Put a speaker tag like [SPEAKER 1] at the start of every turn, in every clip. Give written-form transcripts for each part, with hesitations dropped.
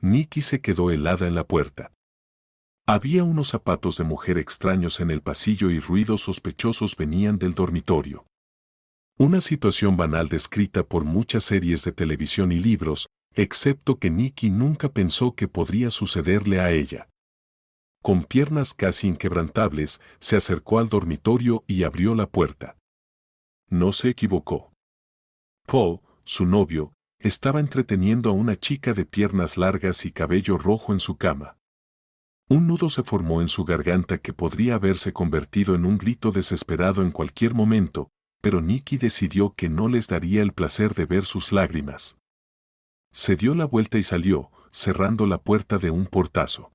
[SPEAKER 1] Nikki se quedó helada en la puerta. Había unos zapatos de mujer extraños en el pasillo y ruidos sospechosos venían del dormitorio. Una situación banal descrita por muchas series de televisión y libros, excepto que Nikki nunca pensó que podría sucederle a ella. Con piernas casi inquebrantables, se acercó al dormitorio y abrió la puerta. No se equivocó. Paul, su novio, estaba entreteniendo a una chica de piernas largas y cabello rojo en su cama. Un nudo se formó en su garganta que podría haberse convertido en un grito desesperado en cualquier momento, pero Nikki decidió que no les daría el placer de ver sus lágrimas. Se dio la vuelta y salió, cerrando la puerta de un portazo.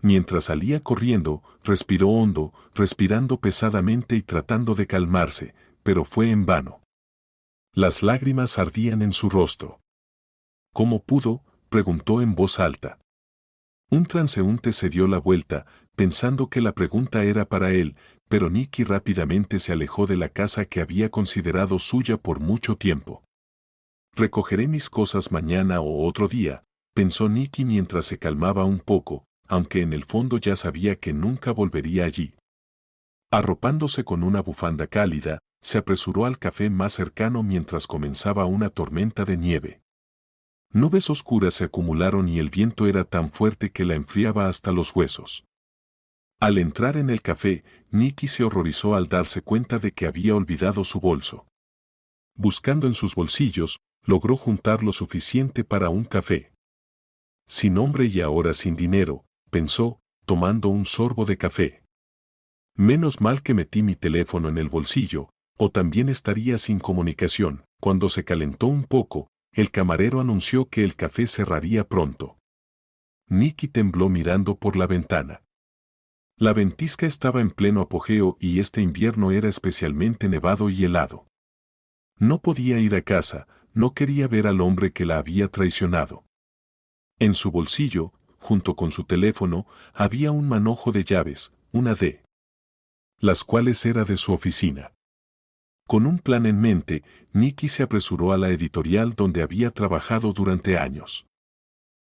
[SPEAKER 1] Mientras salía corriendo, respiró hondo, respirando pesadamente y tratando de calmarse, pero fue en vano. Las lágrimas ardían en su rostro. ¿Cómo pudo?, preguntó en voz alta. Un transeúnte se dio la vuelta, pensando que la pregunta era para él, pero Nikki rápidamente se alejó de la casa que había considerado suya por mucho tiempo. Recogeré mis cosas mañana o otro día, pensó Nikki mientras se calmaba un poco, aunque en el fondo ya sabía que nunca volvería allí. Arropándose con una bufanda cálida, se apresuró al café más cercano mientras comenzaba una tormenta de nieve. Nubes oscuras se acumularon y el viento era tan fuerte que la enfriaba hasta los huesos. Al entrar en el café, Nikki se horrorizó al darse cuenta de que había olvidado su bolso. Buscando en sus bolsillos, logró juntar lo suficiente para un café. Sin hombre y ahora sin dinero, pensó, tomando un sorbo de café. Menos mal que metí mi teléfono en el bolsillo, o también estaría sin comunicación. Cuando se calentó un poco, el camarero anunció que el café cerraría pronto. Nikki tembló mirando por la ventana. La ventisca estaba en pleno apogeo y este invierno era especialmente nevado y helado. No podía ir a casa, no quería ver al hombre que la había traicionado. En su bolsillo, junto con su teléfono, había un manojo de llaves, una de las cuales era de su oficina. Con un plan en mente, Nikki se apresuró a la editorial donde había trabajado durante años.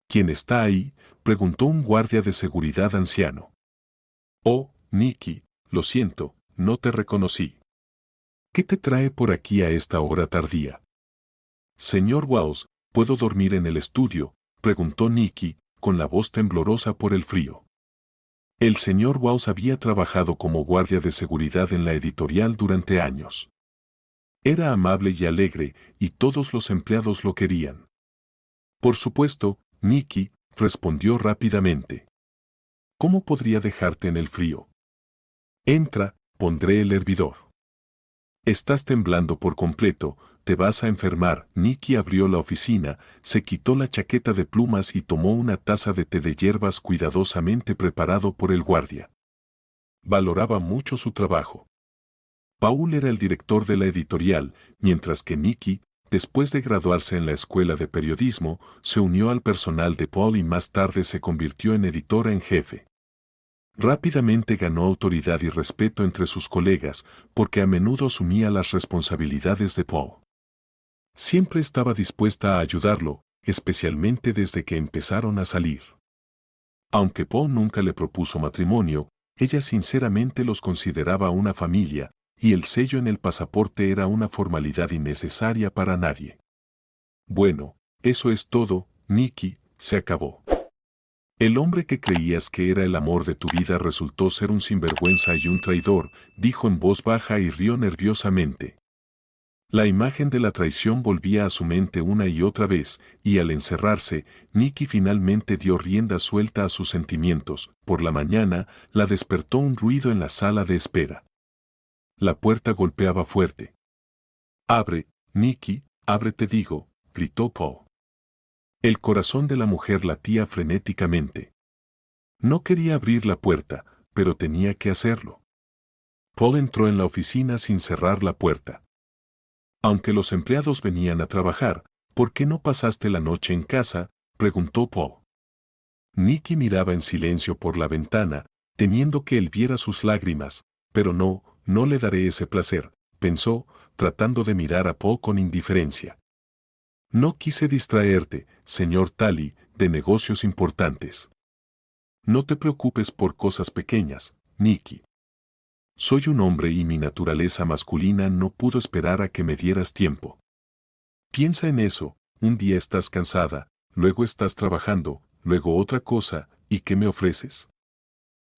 [SPEAKER 1] ¿Quién está ahí?, preguntó un guardia de seguridad anciano. Oh, Nikki, lo siento, no te reconocí. ¿Qué te trae por aquí a esta hora tardía? Señor Walls, ¿puedo dormir en el estudio?, preguntó Nikki, con la voz temblorosa por el frío. El señor Walls había trabajado como guardia de seguridad en la editorial durante años. Era amable y alegre, y todos los empleados lo querían. Por supuesto, Nikki, respondió rápidamente. ¿Cómo podría dejarte en el frío? Entra, pondré el hervidor. Estás temblando por completo, te vas a enfermar. Nikki abrió la oficina, se quitó la chaqueta de plumas y tomó una taza de té de hierbas cuidadosamente preparado por el guardia. Valoraba mucho su trabajo. Paul era el director de la editorial, mientras que Nikki, después de graduarse en la escuela de periodismo, se unió al personal de Paul y más tarde se convirtió en editora en jefe. Rápidamente ganó autoridad y respeto entre sus colegas, porque a menudo asumía las responsabilidades de Paul. Siempre estaba dispuesta a ayudarlo, especialmente desde que empezaron a salir. Aunque Paul nunca le propuso matrimonio, ella sinceramente los consideraba una familia, y el sello en el pasaporte era una formalidad innecesaria para nadie. Bueno, eso es todo, Nikki, se acabó. El hombre que creías que era el amor de tu vida resultó ser un sinvergüenza y un traidor, dijo en voz baja y rió nerviosamente. La imagen de la traición volvía a su mente una y otra vez, y al encerrarse, Nikki finalmente dio rienda suelta a sus sentimientos. Por la mañana, la despertó un ruido en la sala de espera. La puerta golpeaba fuerte. «Abre, Nikki, abre te digo», gritó Paul. El corazón de la mujer latía frenéticamente. No quería abrir la puerta, pero tenía que hacerlo. Paul entró en la oficina sin cerrar la puerta. Aunque los empleados venían a trabajar, ¿por qué no pasaste la noche en casa?, preguntó Paul. Nikki miraba en silencio por la ventana, temiendo que él viera sus lágrimas, pero no le daré ese placer, pensó, tratando de mirar a Paul con indiferencia. No quise distraerte, señor Talley, de negocios importantes. No te preocupes por cosas pequeñas, Nicky. Soy un hombre y mi naturaleza masculina no pudo esperar a que me dieras tiempo. Piensa en eso, un día estás cansada, luego estás trabajando, luego otra cosa, ¿y qué me ofreces?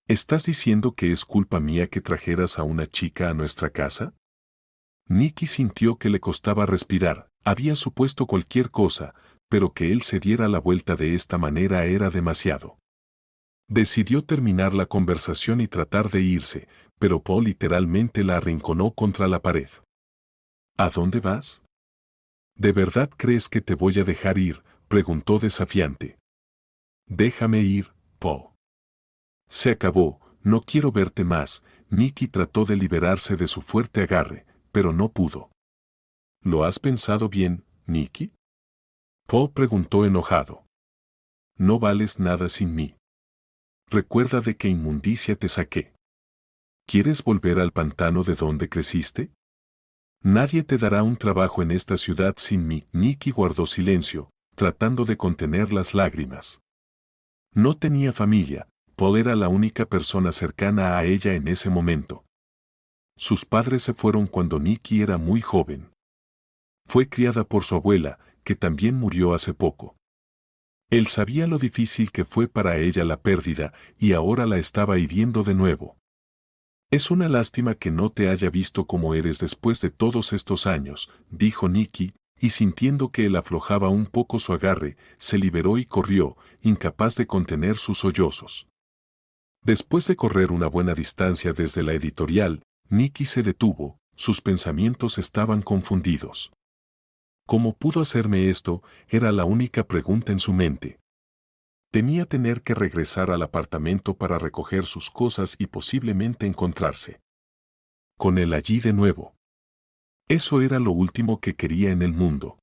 [SPEAKER 1] ¿Estás diciendo que es culpa mía que trajeras a una chica a nuestra casa? Nicky sintió que le costaba respirar, había supuesto cualquier cosa, pero que él se diera la vuelta de esta manera era demasiado. Decidió terminar la conversación y tratar de irse, pero Paul literalmente la arrinconó contra la pared. ¿A dónde vas? ¿De verdad crees que te voy a dejar ir?, preguntó desafiante. Déjame ir, Paul. Se acabó, no quiero verte más. Nicky trató de liberarse de su fuerte agarre, pero no pudo. ¿Lo has pensado bien, Nicky? Paul preguntó enojado. No vales nada sin mí. Recuerda de qué inmundicia te saqué. ¿Quieres volver al pantano de donde creciste? Nadie te dará un trabajo en esta ciudad sin mí. Nicky guardó silencio, tratando de contener las lágrimas. No tenía familia, Paul era la única persona cercana a ella en ese momento. Sus padres se fueron cuando Nicky era muy joven. Fue criada por su abuela, que también murió hace poco. Él sabía lo difícil que fue para ella la pérdida y ahora la estaba hiriendo de nuevo. Es una lástima que no te haya visto como eres después de todos estos años, dijo Nicky, y sintiendo que él aflojaba un poco su agarre, se liberó y corrió, incapaz de contener sus sollozos. Después de correr una buena distancia desde la editorial, Nicky se detuvo, sus pensamientos estaban confundidos. ¿Cómo pudo hacerme esto?, era la única pregunta en su mente. Temía tener que regresar al apartamento para recoger sus cosas y posiblemente encontrarse con él allí de nuevo. Eso era lo último que quería en el mundo.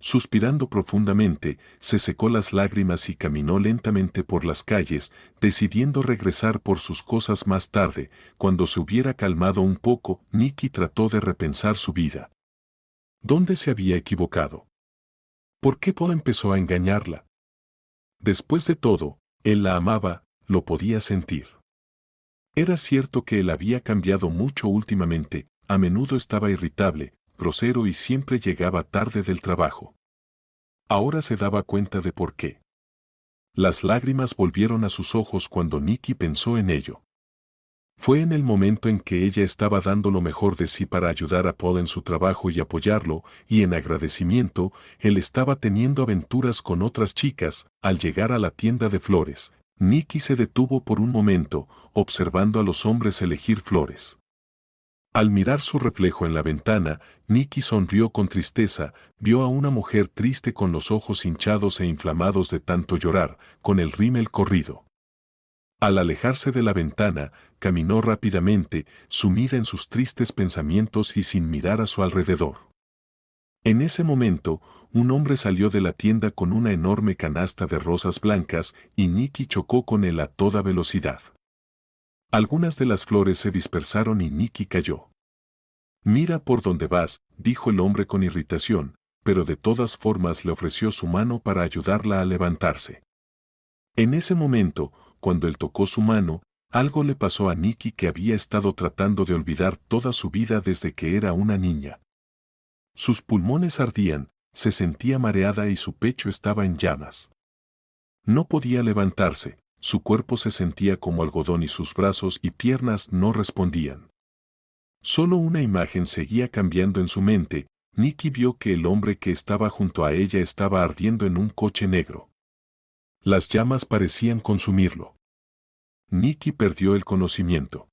[SPEAKER 1] Suspirando profundamente, se secó las lágrimas y caminó lentamente por las calles, decidiendo regresar por sus cosas más tarde. Cuando se hubiera calmado un poco, Nicky trató de repensar su vida. ¿Dónde se había equivocado? ¿Por qué Paul empezó a engañarla? Después de todo, él la amaba, lo podía sentir. Era cierto que él había cambiado mucho últimamente, a menudo estaba irritable, grosero y siempre llegaba tarde del trabajo. Ahora se daba cuenta de por qué. Las lágrimas volvieron a sus ojos cuando Nicky pensó en ello. Fue en el momento en que ella estaba dando lo mejor de sí para ayudar a Paul en su trabajo y apoyarlo, y en agradecimiento, él estaba teniendo aventuras con otras chicas. Al llegar a la tienda de flores, Nicky se detuvo por un momento, observando a los hombres elegir flores. Al mirar su reflejo en la ventana, Nicky sonrió con tristeza, vio a una mujer triste con los ojos hinchados e inflamados de tanto llorar, con el rímel corrido. Al alejarse de la ventana, caminó rápidamente, sumida en sus tristes pensamientos y sin mirar a su alrededor. En ese momento, un hombre salió de la tienda con una enorme canasta de rosas blancas y Nicky chocó con él a toda velocidad. Algunas de las flores se dispersaron y Nicky cayó. Mira por dónde vas, dijo el hombre con irritación, pero de todas formas le ofreció su mano para ayudarla a levantarse. En ese momento, cuando él tocó su mano, algo le pasó a Nicky que había estado tratando de olvidar toda su vida desde que era una niña. Sus pulmones ardían, se sentía mareada y su pecho estaba en llamas. No podía levantarse, su cuerpo se sentía como algodón y sus brazos y piernas no respondían. Solo una imagen seguía cambiando en su mente. Nicky vio que el hombre que estaba junto a ella estaba ardiendo en un coche negro. Las llamas parecían consumirlo. Nicky perdió el conocimiento.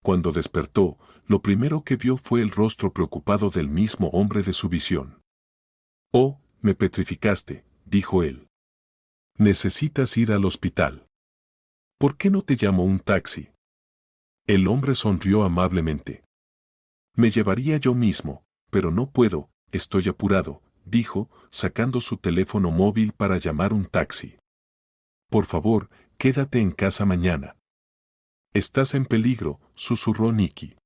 [SPEAKER 1] Cuando despertó, lo primero que vio fue el rostro preocupado del mismo hombre de su visión. «Oh, me petrificaste», dijo él. «Necesitas ir al hospital. ¿Por qué no te llamo un taxi?» El hombre sonrió amablemente. «Me llevaría yo mismo, pero no puedo, estoy apurado», dijo, sacando su teléfono móvil para llamar un taxi. «Por favor, quédate en casa mañana». «Estás en peligro», susurró Nicky.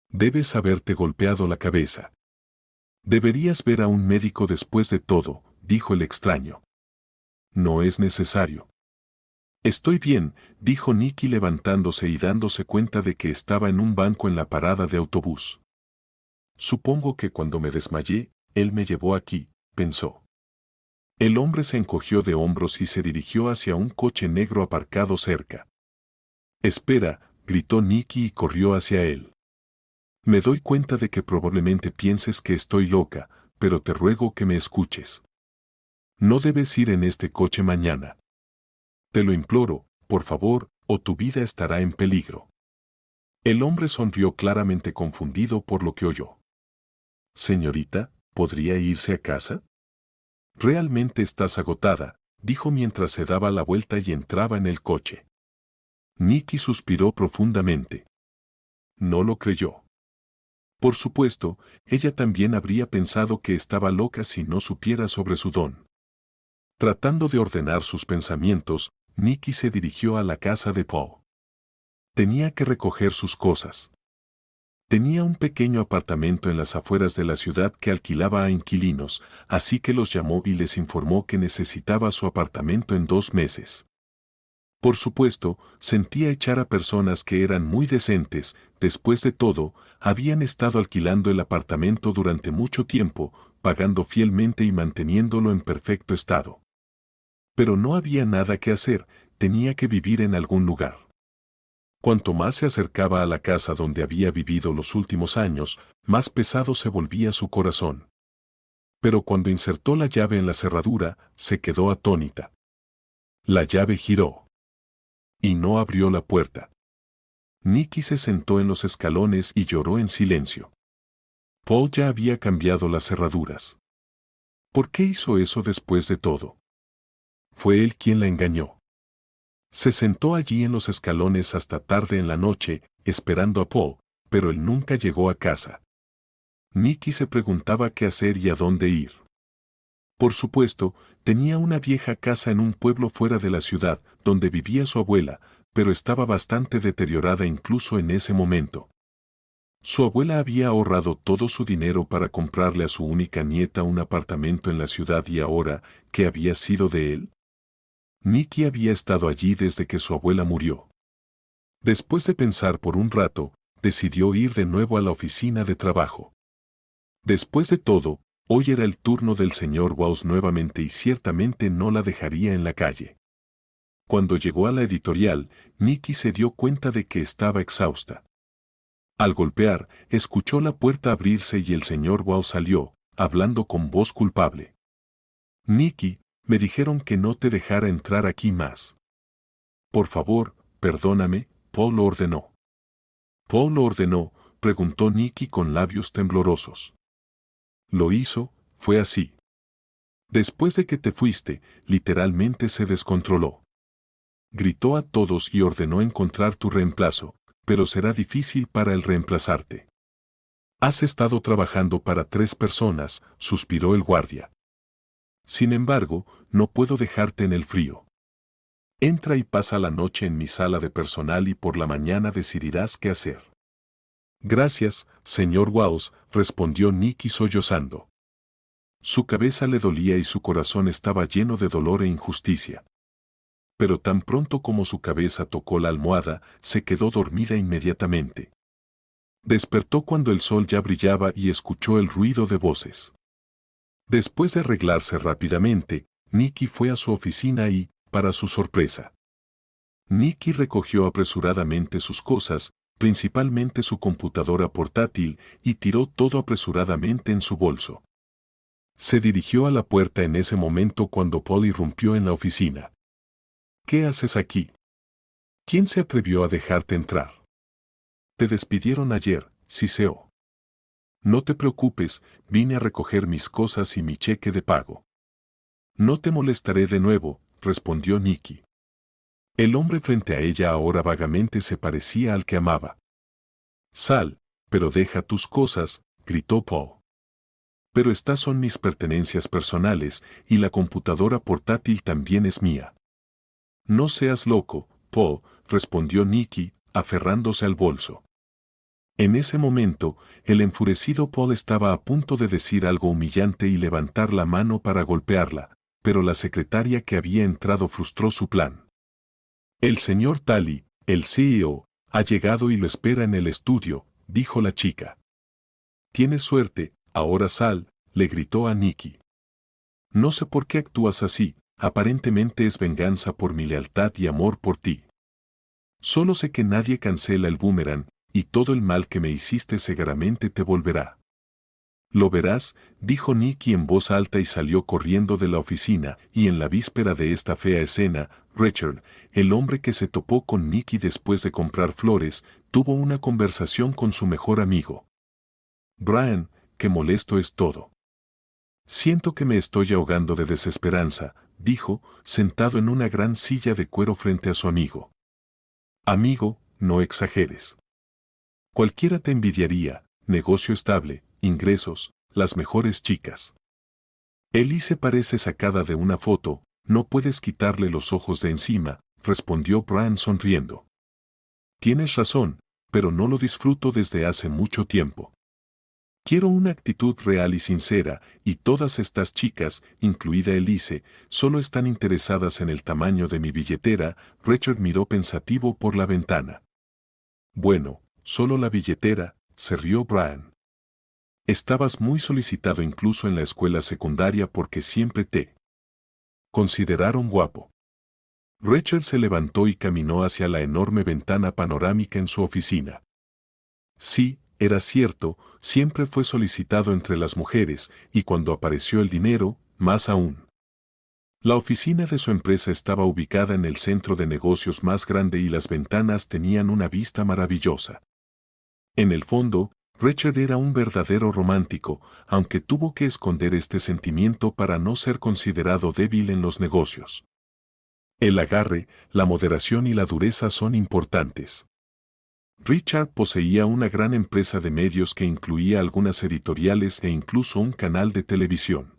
[SPEAKER 1] «Debes haberte golpeado la cabeza». «Deberías ver a un médico después de todo», dijo el extraño. No es necesario. Estoy bien, dijo Nicky levantándose y dándose cuenta de que estaba en un banco en la parada de autobús. Supongo que cuando me desmayé, él me llevó aquí, pensó. El hombre se encogió de hombros y se dirigió hacia un coche negro aparcado cerca. Espera, gritó Nicky y corrió hacia él. Me doy cuenta de que probablemente pienses que estoy loca, pero te ruego que me escuches. No debes ir en este coche mañana. Te lo imploro, por favor, o tu vida estará en peligro. El hombre sonrió claramente confundido por lo que oyó. Señorita, ¿podría irse a casa? Realmente estás agotada, dijo mientras se daba la vuelta y entraba en el coche. Nicky suspiró profundamente. No lo creyó. Por supuesto, ella también habría pensado que estaba loca si no supiera sobre su don. Tratando de ordenar sus pensamientos, Nicky se dirigió a la casa de Paul. Tenía que recoger sus cosas. Tenía un pequeño apartamento en las afueras de la ciudad que alquilaba a inquilinos, así que los llamó y les informó que necesitaba su apartamento en 2 meses. Por supuesto, sentía echar a personas que eran muy decentes, después de todo, habían estado alquilando el apartamento durante mucho tiempo, pagando fielmente y manteniéndolo en perfecto estado. Pero no había nada que hacer, tenía que vivir en algún lugar. Cuanto más se acercaba a la casa donde había vivido los últimos años, más pesado se volvía su corazón. Pero cuando insertó la llave en la cerradura, se quedó atónita. La llave giró. Y no abrió la puerta. Nicky se sentó en los escalones y lloró en silencio. Paul ya había cambiado las cerraduras. ¿Por qué hizo eso después de todo? Fue él quien la engañó. Se sentó allí en los escalones hasta tarde en la noche, esperando a Paul, pero él nunca llegó a casa. Nicky se preguntaba qué hacer y a dónde ir. Por supuesto, tenía una vieja casa en un pueblo fuera de la ciudad, donde vivía su abuela, pero estaba bastante deteriorada incluso en ese momento. Su abuela había ahorrado todo su dinero para comprarle a su única nieta un apartamento en la ciudad y ahora, ¿qué había sido de él? Nicky había estado allí desde que su abuela murió. Después de pensar por un rato, decidió ir de nuevo a la oficina de trabajo. Después de todo, hoy era el turno del señor Waus nuevamente y ciertamente no la dejaría en la calle. Cuando llegó a la editorial, Nicky se dio cuenta de que estaba exhausta. Al golpear, escuchó la puerta abrirse y el señor Waus salió, hablando con voz culpable. Nicky, me dijeron que no te dejara entrar aquí más. Por favor, perdóname, Paul lo ordenó. ¿Paul lo ordenó?, preguntó Nicky con labios temblorosos. Lo hizo, fue así. Después de que te fuiste, literalmente se descontroló. Gritó a todos y ordenó encontrar tu reemplazo, pero será difícil para él reemplazarte. Has estado trabajando para 3 personas, suspiró el guardia. Sin embargo, no puedo dejarte en el frío. Entra y pasa la noche en mi sala de personal y por la mañana decidirás qué hacer. Gracias, señor Waus, respondió Nicky sollozando. Su cabeza le dolía y su corazón estaba lleno de dolor e injusticia. Pero tan pronto como su cabeza tocó la almohada, se quedó dormida inmediatamente. Despertó cuando el sol ya brillaba y escuchó el ruido de voces. Después de arreglarse rápidamente, Nicky fue a su oficina y, para su sorpresa, Nicky recogió apresuradamente sus cosas, principalmente su computadora portátil, y tiró todo apresuradamente en su bolso. Se dirigió a la puerta en ese momento cuando Paul irrumpió en la oficina. ¿Qué haces aquí? ¿Quién se atrevió a dejarte entrar? Te despidieron ayer, siseó. No te preocupes, vine a recoger mis cosas y mi cheque de pago. No te molestaré de nuevo, respondió Nicky. El hombre frente a ella ahora vagamente se parecía al que amaba. Sal, pero deja tus cosas, gritó Paul. Pero estas son mis pertenencias personales, y la computadora portátil también es mía. No seas loco, Paul, respondió Nicky, aferrándose al bolso. En ese momento, el enfurecido Paul estaba a punto de decir algo humillante y levantar la mano para golpearla, pero la secretaria que había entrado frustró su plan. El señor Talley, el CEO, ha llegado y lo espera en el estudio, dijo la chica. Tienes suerte, ahora sal, le gritó a Nicky. No sé por qué actúas así, aparentemente es venganza por mi lealtad y amor por ti. Solo sé que nadie cancela el boomerang, y todo el mal que me hiciste seguramente te volverá. Lo verás, dijo Nicky en voz alta y salió corriendo de la oficina, y en la víspera de esta fea escena, Richard, el hombre que se topó con Nicky después de comprar flores, tuvo una conversación con su mejor amigo. Brian, qué molesto es todo. Siento que me estoy ahogando de desesperanza, dijo, sentado en una gran silla de cuero frente a su amigo. Amigo, no exageres. Cualquiera te envidiaría, negocio estable, ingresos, las mejores chicas. Elise parece sacada de una foto, no puedes quitarle los ojos de encima, respondió Brian sonriendo. Tienes razón, pero no lo disfruto desde hace mucho tiempo. Quiero una actitud real y sincera, y todas estas chicas, incluida Elise, solo están interesadas en el tamaño de mi billetera. Richard miró pensativo por la ventana. Bueno, solo la billetera, se rió Brian. Estabas muy solicitado incluso en la escuela secundaria porque siempre te consideraron guapo. Richard se levantó y caminó hacia la enorme ventana panorámica en su oficina. Sí, era cierto, siempre fue solicitado entre las mujeres, y cuando apareció el dinero, más aún. La oficina de su empresa estaba ubicada en el centro de negocios más grande y las ventanas tenían una vista maravillosa. En el fondo, Richard era un verdadero romántico, aunque tuvo que esconder este sentimiento para no ser considerado débil en los negocios. El agarre, la moderación y la dureza son importantes. Richard poseía una gran empresa de medios que incluía algunas editoriales e incluso un canal de televisión.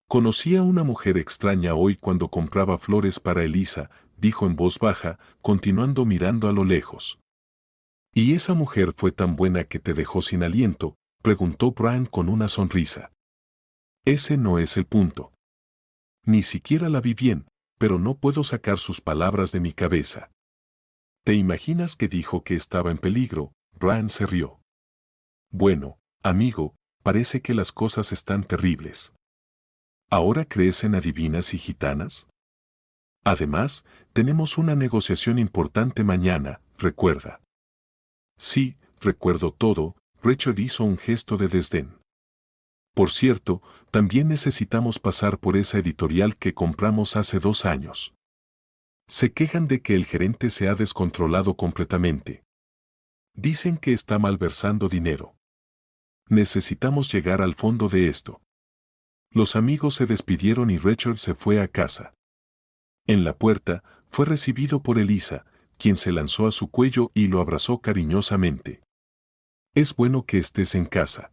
[SPEAKER 1] Conocía a una mujer extraña hoy cuando compraba flores para Elisa, dijo en voz baja, continuando mirando a lo lejos. ¿Y esa mujer fue tan buena que te dejó sin aliento?, preguntó Brian con una sonrisa. Ese no es el punto. Ni siquiera la vi bien, pero no puedo sacar sus palabras de mi cabeza. ¿Te imaginas que dijo que estaba en peligro? Brian se rió. Bueno, amigo, parece que las cosas están terribles. ¿Ahora crees en adivinas y gitanas? Además, tenemos una negociación importante mañana, recuerda. Sí, recuerdo todo, Richard hizo un gesto de desdén. Por cierto, también necesitamos pasar por esa editorial que compramos hace 2 años. Se quejan de que el gerente se ha descontrolado completamente. Dicen que está malversando dinero. Necesitamos llegar al fondo de esto. Los amigos se despidieron y Richard se fue a casa. En la puerta, fue recibido por Elisa, quien se lanzó a su cuello y lo abrazó cariñosamente. Es bueno que estés en casa.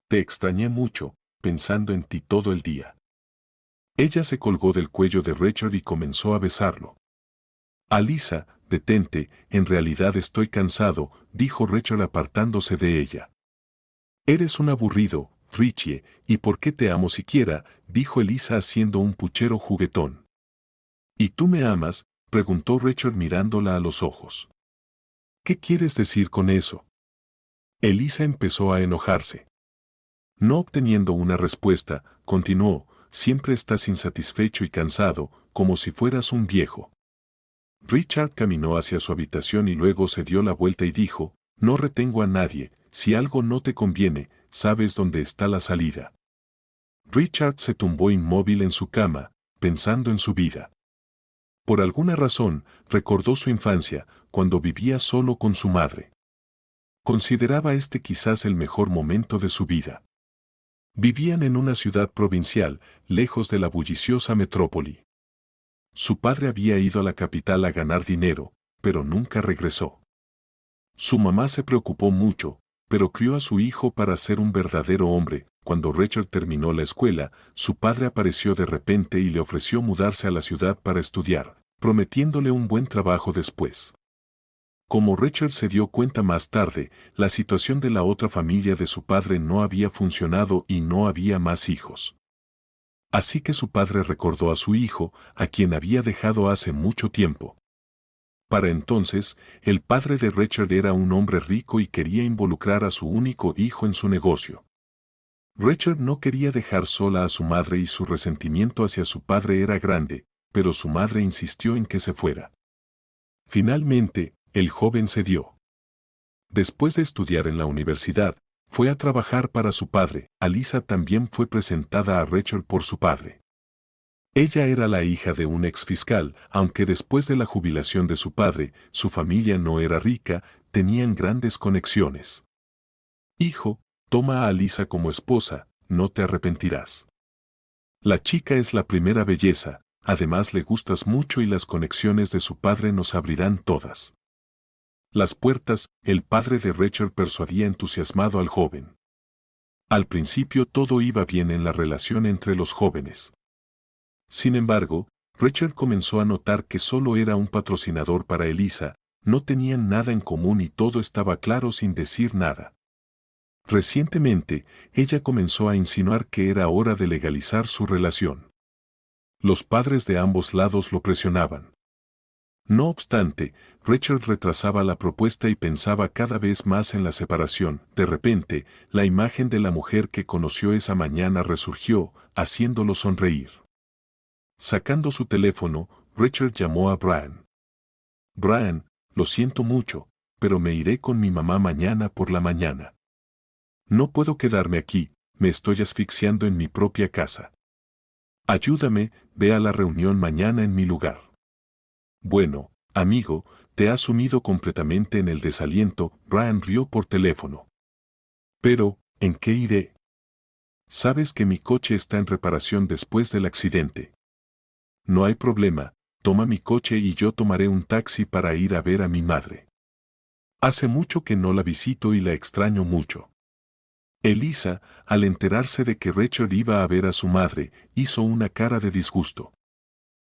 [SPEAKER 1] Te extrañé mucho, pensando en ti todo el día. Ella se colgó del cuello de Richard y comenzó a besarlo. Alisa, detente, en realidad estoy cansado, dijo Richard apartándose de ella. Eres un aburrido, Richie, ¿y por qué te amo siquiera?, dijo Elisa haciendo un puchero juguetón. ¿Y tú me amas?, preguntó Richard mirándola a los ojos. ¿Qué quieres decir con eso? Elisa empezó a enojarse. No obteniendo una respuesta, continuó, siempre estás insatisfecho y cansado, como si fueras un viejo. Richard caminó hacia su habitación y luego se dio la vuelta y dijo, no retengo a nadie, si algo no te conviene, sabes dónde está la salida. Richard se tumbó inmóvil en su cama, pensando en su vida. Por alguna razón, recordó su infancia, cuando vivía solo con su madre. Consideraba este quizás el mejor momento de su vida. Vivían en una ciudad provincial, lejos de la bulliciosa metrópoli. Su padre había ido a la capital a ganar dinero, pero nunca regresó. Su mamá se preocupó mucho, pero crió a su hijo para ser un verdadero hombre. Cuando Richard terminó la escuela, su padre apareció de repente y le ofreció mudarse a la ciudad para estudiar, prometiéndole un buen trabajo después. Como Richard se dio cuenta más tarde, la situación de la otra familia de su padre no había funcionado y no había más hijos. Así que su padre recordó a su hijo, a quien había dejado hace mucho tiempo. Para entonces, el padre de Richard era un hombre rico y quería involucrar a su único hijo en su negocio. Richard no quería dejar sola a su madre y su resentimiento hacia su padre era grande, pero su madre insistió en que se fuera. Finalmente, el joven cedió. Después de estudiar en la universidad, fue a trabajar para su padre. Alisa también fue presentada a Richard por su padre. Ella era la hija de un ex fiscal, aunque después de la jubilación de su padre, su familia no era rica, tenían grandes conexiones. Hijo, toma a Alisa como esposa, no te arrepentirás. La chica es la primera belleza, además le gustas mucho y las conexiones de su padre nos abrirán todas. Las puertas, el padre de Richard persuadía entusiasmado al joven. Al principio todo iba bien en la relación entre los jóvenes. Sin embargo, Richard comenzó a notar que solo era un patrocinador para Elisa, no tenían nada en común y todo estaba claro sin decir nada. Recientemente, ella comenzó a insinuar que era hora de legalizar su relación. Los padres de ambos lados lo presionaban. No obstante, Richard retrasaba la propuesta y pensaba cada vez más en la separación. De repente, la imagen de la mujer que conoció esa mañana resurgió, haciéndolo sonreír. Sacando su teléfono, Richard llamó a Brian. Brian, lo siento mucho, pero me iré con mi mamá mañana por la mañana. No puedo quedarme aquí, me estoy asfixiando en mi propia casa. Ayúdame, ve a la reunión mañana en mi lugar. Bueno, amigo, te has sumido completamente en el desaliento. Brian rió por teléfono. Pero, ¿en qué iré? Sabes que mi coche está en reparación después del accidente. No hay problema, toma mi coche y yo tomaré un taxi para ir a ver a mi madre. Hace mucho que no la visito y la extraño mucho. Elisa, al enterarse de que Richard iba a ver a su madre, hizo una cara de disgusto.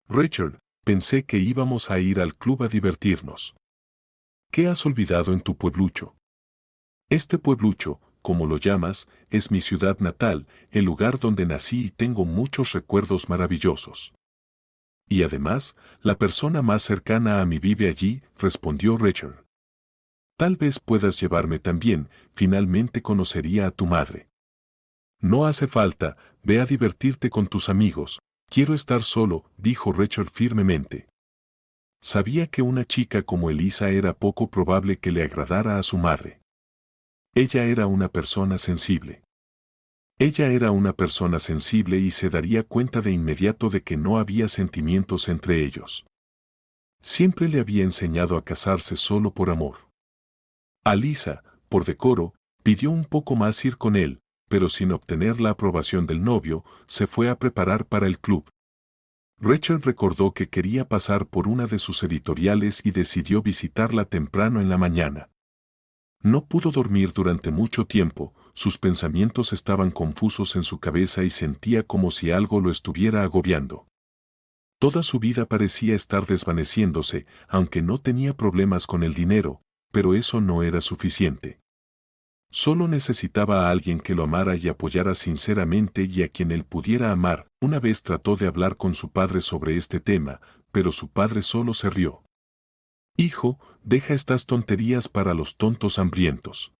[SPEAKER 1] Richard, pensé que íbamos a ir al club a divertirnos. ¿Qué has olvidado en tu pueblucho? Este pueblucho, como lo llamas, es mi ciudad natal, el lugar donde nací y tengo muchos recuerdos maravillosos. Y además, la persona más cercana a mí vive allí, respondió Richard. Tal vez puedas llevarme también, finalmente conocería a tu madre. No hace falta, ve a divertirte con tus amigos, quiero estar solo, dijo Richard firmemente. Sabía que una chica como Elisa era poco probable que le agradara a su madre. Ella era una persona sensible. Ella era una persona sensible y se daría cuenta de inmediato de que no había sentimientos entre ellos. Siempre le había enseñado a casarse solo por amor. Alisa, por decoro, pidió un poco más ir con él, pero sin obtener la aprobación del novio, se fue a preparar para el club. Richard recordó que quería pasar por una de sus editoriales y decidió visitarla temprano en la mañana. No pudo dormir durante mucho tiempo, sus pensamientos estaban confusos en su cabeza y sentía como si algo lo estuviera agobiando. Toda su vida parecía estar desvaneciéndose, aunque no tenía problemas con el dinero, pero eso no era suficiente. Solo necesitaba a alguien que lo amara y apoyara sinceramente y a quien él pudiera amar. Una vez trató de hablar con su padre sobre este tema, pero su padre solo se rió. Hijo, deja estas tonterías para los tontos hambrientos.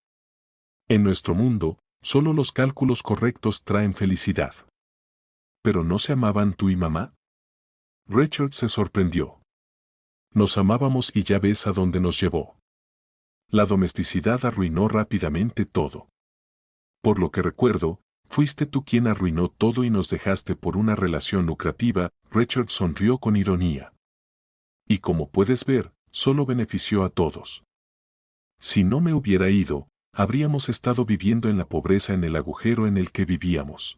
[SPEAKER 1] En nuestro mundo, solo los cálculos correctos traen felicidad. ¿Pero no se amaban tú y mamá? Richard se sorprendió. Nos amábamos y ya ves a dónde nos llevó. La domesticidad arruinó rápidamente todo. Por lo que recuerdo, fuiste tú quien arruinó todo y nos dejaste por una relación lucrativa. Richard sonrió con ironía. Y como puedes ver, solo benefició a todos. Si no me hubiera ido, habríamos estado viviendo en la pobreza en el agujero en el que vivíamos.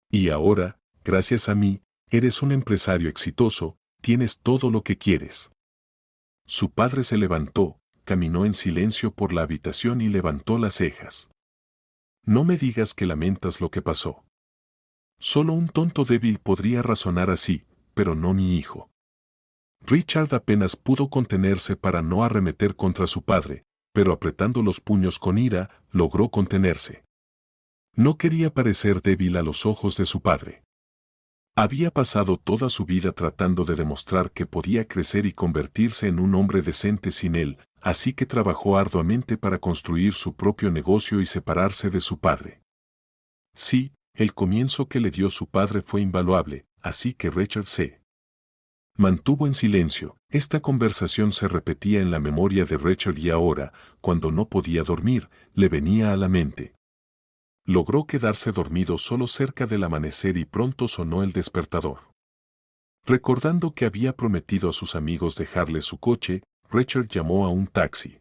[SPEAKER 1] Y ahora, gracias a mí, eres un empresario exitoso, tienes todo lo que quieres. Su padre se levantó, caminó en silencio por la habitación y levantó las cejas. No me digas que lamentas lo que pasó. Solo un tonto débil podría razonar así, pero no mi hijo. Richard apenas pudo contenerse para no arremeter contra su padre, pero apretando los puños con ira, logró contenerse. No quería parecer débil a los ojos de su padre. Había pasado toda su vida tratando de demostrar que podía crecer y convertirse en un hombre decente sin él, así que trabajó arduamente para construir su propio negocio y separarse de su padre. Sí, el comienzo que le dio su padre fue invaluable, así que Richard se mantuvo en silencio. Esta conversación se repetía en la memoria de Richard y ahora, cuando no podía dormir, le venía a la mente. Logró quedarse dormido solo cerca del amanecer y pronto sonó el despertador. Recordando que había prometido a sus amigos dejarle su coche, Richard llamó a un taxi.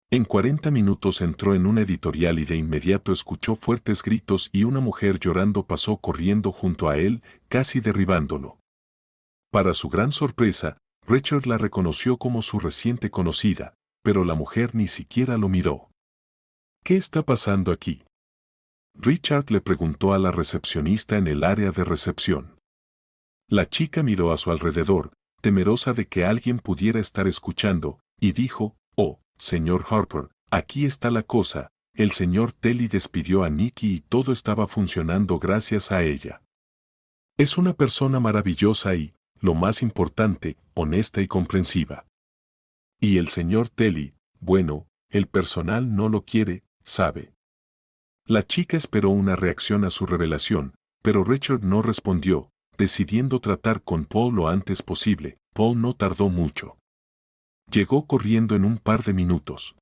[SPEAKER 1] En 40 minutos entró en una editorial y de inmediato escuchó fuertes gritos y una mujer llorando pasó corriendo junto a él, casi derribándolo. Para su gran sorpresa, Richard la reconoció como su reciente conocida, pero la mujer ni siquiera lo miró. ¿Qué está pasando aquí?, Richard le preguntó a la recepcionista en el área de recepción. La chica miró a su alrededor, temerosa de que alguien pudiera estar escuchando, y dijo, «Oh, señor Harper, aquí está la cosa, el señor Telly despidió a Nicky y todo estaba funcionando gracias a ella. Es una persona maravillosa y, lo más importante, honesta y comprensiva. Y el señor Telly, bueno, el personal no lo quiere, ¿sabe?». La chica esperó una reacción a su revelación, pero Richard no respondió, decidiendo tratar con Paul lo antes posible. Paul no tardó mucho. Llegó corriendo en un par de minutos.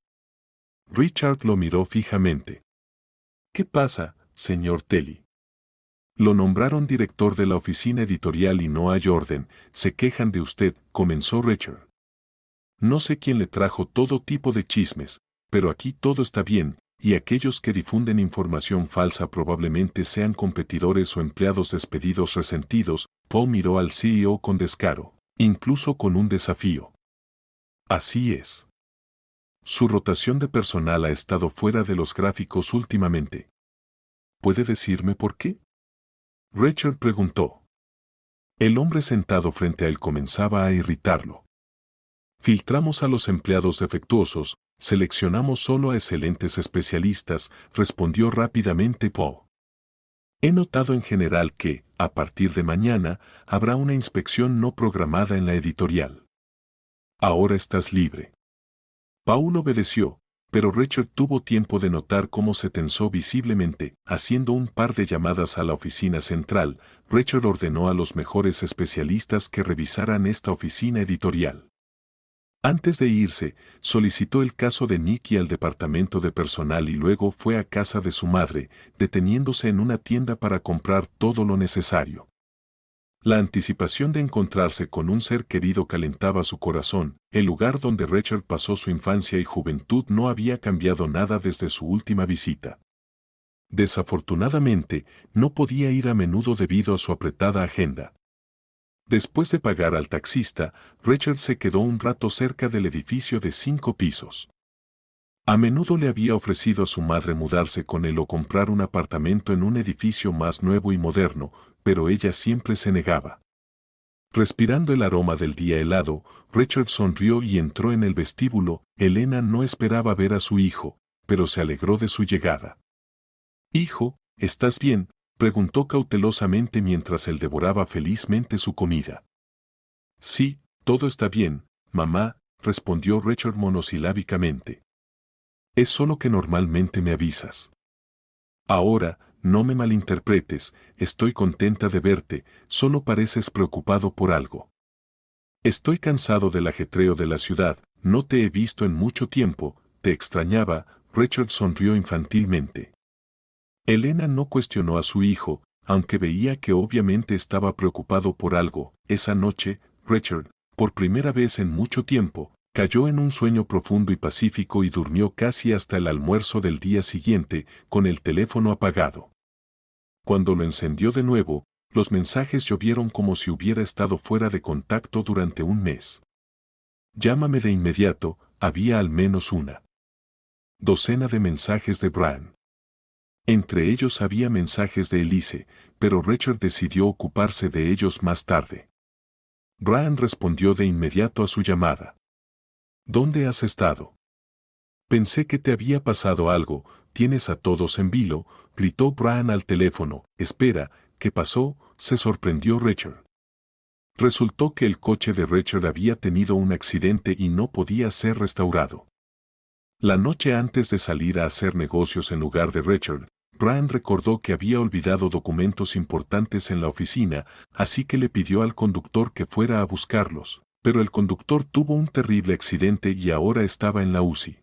[SPEAKER 1] Richard lo miró fijamente. «¿Qué pasa, señor Telly?». «Lo nombraron director de la oficina editorial y no hay orden, se quejan de usted», comenzó Richard. «No sé quién le trajo todo tipo de chismes, pero aquí todo está bien, y aquellos que difunden información falsa probablemente sean competidores o empleados despedidos resentidos». Paul miró al CEO con descaro, incluso con un desafío. «Así es. Su rotación de personal ha estado fuera de los gráficos últimamente. ¿Puede decirme por qué?». Richard preguntó. El hombre sentado frente a él comenzaba a irritarlo. «Filtramos a los empleados defectuosos, seleccionamos solo a excelentes especialistas», respondió rápidamente Paul. «He notado en general que, a partir de mañana, habrá una inspección no programada en la editorial. Ahora estás libre». Paul obedeció, pero Richard tuvo tiempo de notar cómo se tensó visiblemente. Haciendo un par de llamadas a la oficina central, Richard ordenó a los mejores especialistas que revisaran esta oficina editorial. Antes de irse, solicitó el caso de Nicky al departamento de personal y luego fue a casa de su madre, deteniéndose en una tienda para comprar todo lo necesario. La anticipación de encontrarse con un ser querido calentaba su corazón. El lugar donde Richard pasó su infancia y juventud no había cambiado nada desde su última visita. Desafortunadamente, no podía ir a menudo debido a su apretada agenda. Después de pagar al taxista, Richard se quedó un rato cerca del edificio de 5 pisos. A menudo le había ofrecido a su madre mudarse con él o comprar un apartamento en un edificio más nuevo y moderno, pero ella siempre se negaba. Respirando el aroma del día helado, Richard sonrió y entró en el vestíbulo. Elena no esperaba ver a su hijo, pero se alegró de su llegada. «Hijo, ¿estás bien?», preguntó cautelosamente mientras él devoraba felizmente su comida. «Sí, todo está bien, mamá», respondió Richard monosilábicamente. «Es solo que normalmente me avisas». «Ahora, no me malinterpretes, estoy contenta de verte, solo pareces preocupado por algo». «Estoy cansado del ajetreo de la ciudad, no te he visto en mucho tiempo, te extrañaba», Richard sonrió infantilmente. Elena no cuestionó a su hijo, aunque veía que obviamente estaba preocupado por algo. Esa noche, Richard, por primera vez en mucho tiempo, cayó en un sueño profundo y pacífico y durmió casi hasta el almuerzo del día siguiente, con el teléfono apagado. Cuando lo encendió de nuevo, los mensajes llovieron como si hubiera estado fuera de contacto durante un mes. «Llámame de inmediato», había al menos una docena de mensajes de Brian. Entre ellos había mensajes de Elise, pero Richard decidió ocuparse de ellos más tarde. Brian respondió de inmediato a su llamada. «¿Dónde has estado? Pensé que te había pasado algo, tienes a todos en vilo», gritó Brian al teléfono. «Espera, ¿Qué pasó?, se sorprendió Richard. Resultó que el coche de Richard había tenido un accidente y no podía ser restaurado. La noche antes de salir a hacer negocios en lugar de Richard, Brian recordó que había olvidado documentos importantes en la oficina, así que le pidió al conductor que fuera a buscarlos, pero el conductor tuvo un terrible accidente y ahora estaba en la UCI.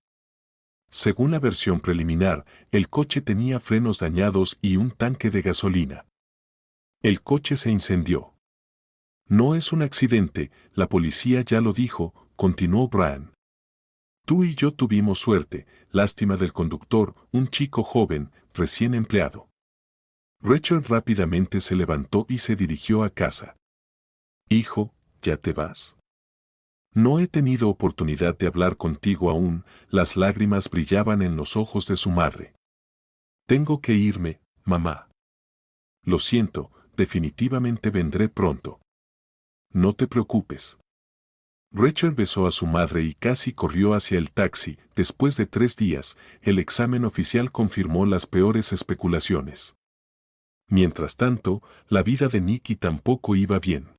[SPEAKER 1] Según la versión preliminar, el coche tenía frenos dañados y un tanque de gasolina. El coche se incendió. No es un accidente, la policía ya lo dijo, continuó Brian. Tú y yo tuvimos suerte, lástima del conductor, un chico joven, recién empleado. Richard rápidamente se levantó y se dirigió a casa. Hijo, ¿ya te vas? No he tenido oportunidad de hablar contigo aún, las lágrimas brillaban en los ojos de su madre. Tengo que irme, mamá. Lo siento, definitivamente vendré pronto. No te preocupes. Richard besó a su madre y casi corrió hacia el taxi. Después de 3 días, el examen oficial confirmó las peores especulaciones. Mientras tanto, la vida de Nicky tampoco iba bien.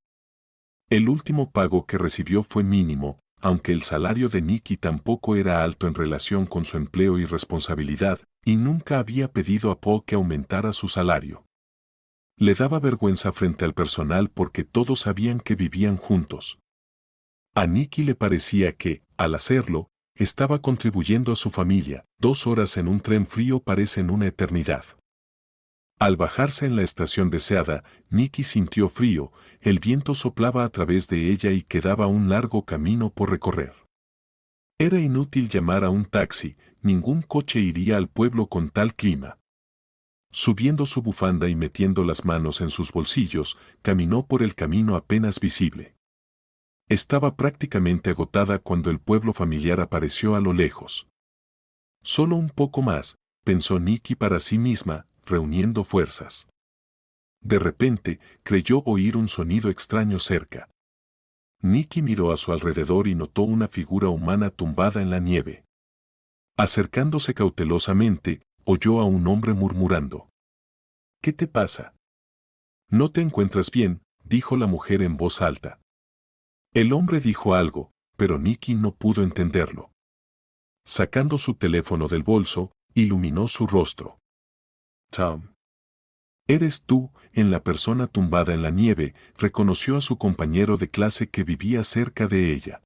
[SPEAKER 1] El último pago que recibió fue mínimo, aunque el salario de Nicky tampoco era alto en relación con su empleo y responsabilidad, y nunca había pedido a Paul que aumentara su salario. Le daba vergüenza frente al personal porque todos sabían que vivían juntos. A Nicky le parecía que, al hacerlo, estaba contribuyendo a su familia. 2 horas en un tren frío parecen una eternidad. Al bajarse en la estación deseada, Nicky sintió frío, el viento soplaba a través de ella y quedaba un largo camino por recorrer. Era inútil llamar a un taxi, ningún coche iría al pueblo con tal clima. Subiendo su bufanda y metiendo las manos en sus bolsillos, caminó por el camino apenas visible. Estaba prácticamente agotada cuando el pueblo familiar apareció a lo lejos. Solo un poco más, pensó Nicky para sí misma, reuniendo fuerzas. De repente, creyó oír un sonido extraño cerca. Nicky miró a su alrededor y notó una figura humana tumbada en la nieve. Acercándose cautelosamente, oyó a un hombre murmurando. ¿Qué te pasa? ¿No te encuentras bien?, dijo la mujer en voz alta. El hombre dijo algo, pero Nicky no pudo entenderlo. Sacando su teléfono del bolso, iluminó su rostro. Tom. Eres tú, en la persona tumbada en la nieve, reconoció a su compañero de clase que vivía cerca de ella.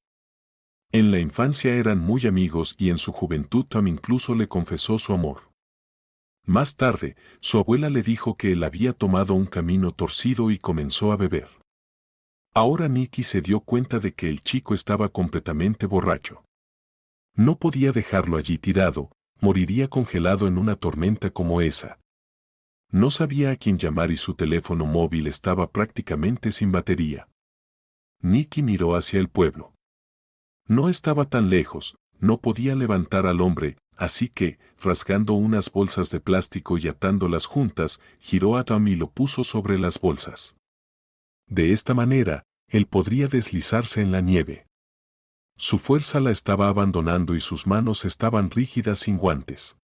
[SPEAKER 1] En la infancia eran muy amigos y en su juventud Tom incluso le confesó su amor. Más tarde, su abuela le dijo que él había tomado un camino torcido y comenzó a beber. Ahora Nicky se dio cuenta de que el chico estaba completamente borracho. No podía dejarlo allí tirado, moriría congelado en una tormenta como esa. No sabía a quién llamar y su teléfono móvil estaba prácticamente sin batería. Nicky miró hacia el pueblo. No estaba tan lejos, no podía levantar al hombre, así que, rasgando unas bolsas de plástico y atándolas juntas, giró a Tom y lo puso sobre las bolsas. De esta manera, él podría deslizarse en la nieve. Su fuerza la estaba abandonando y sus manos estaban rígidas sin guantes.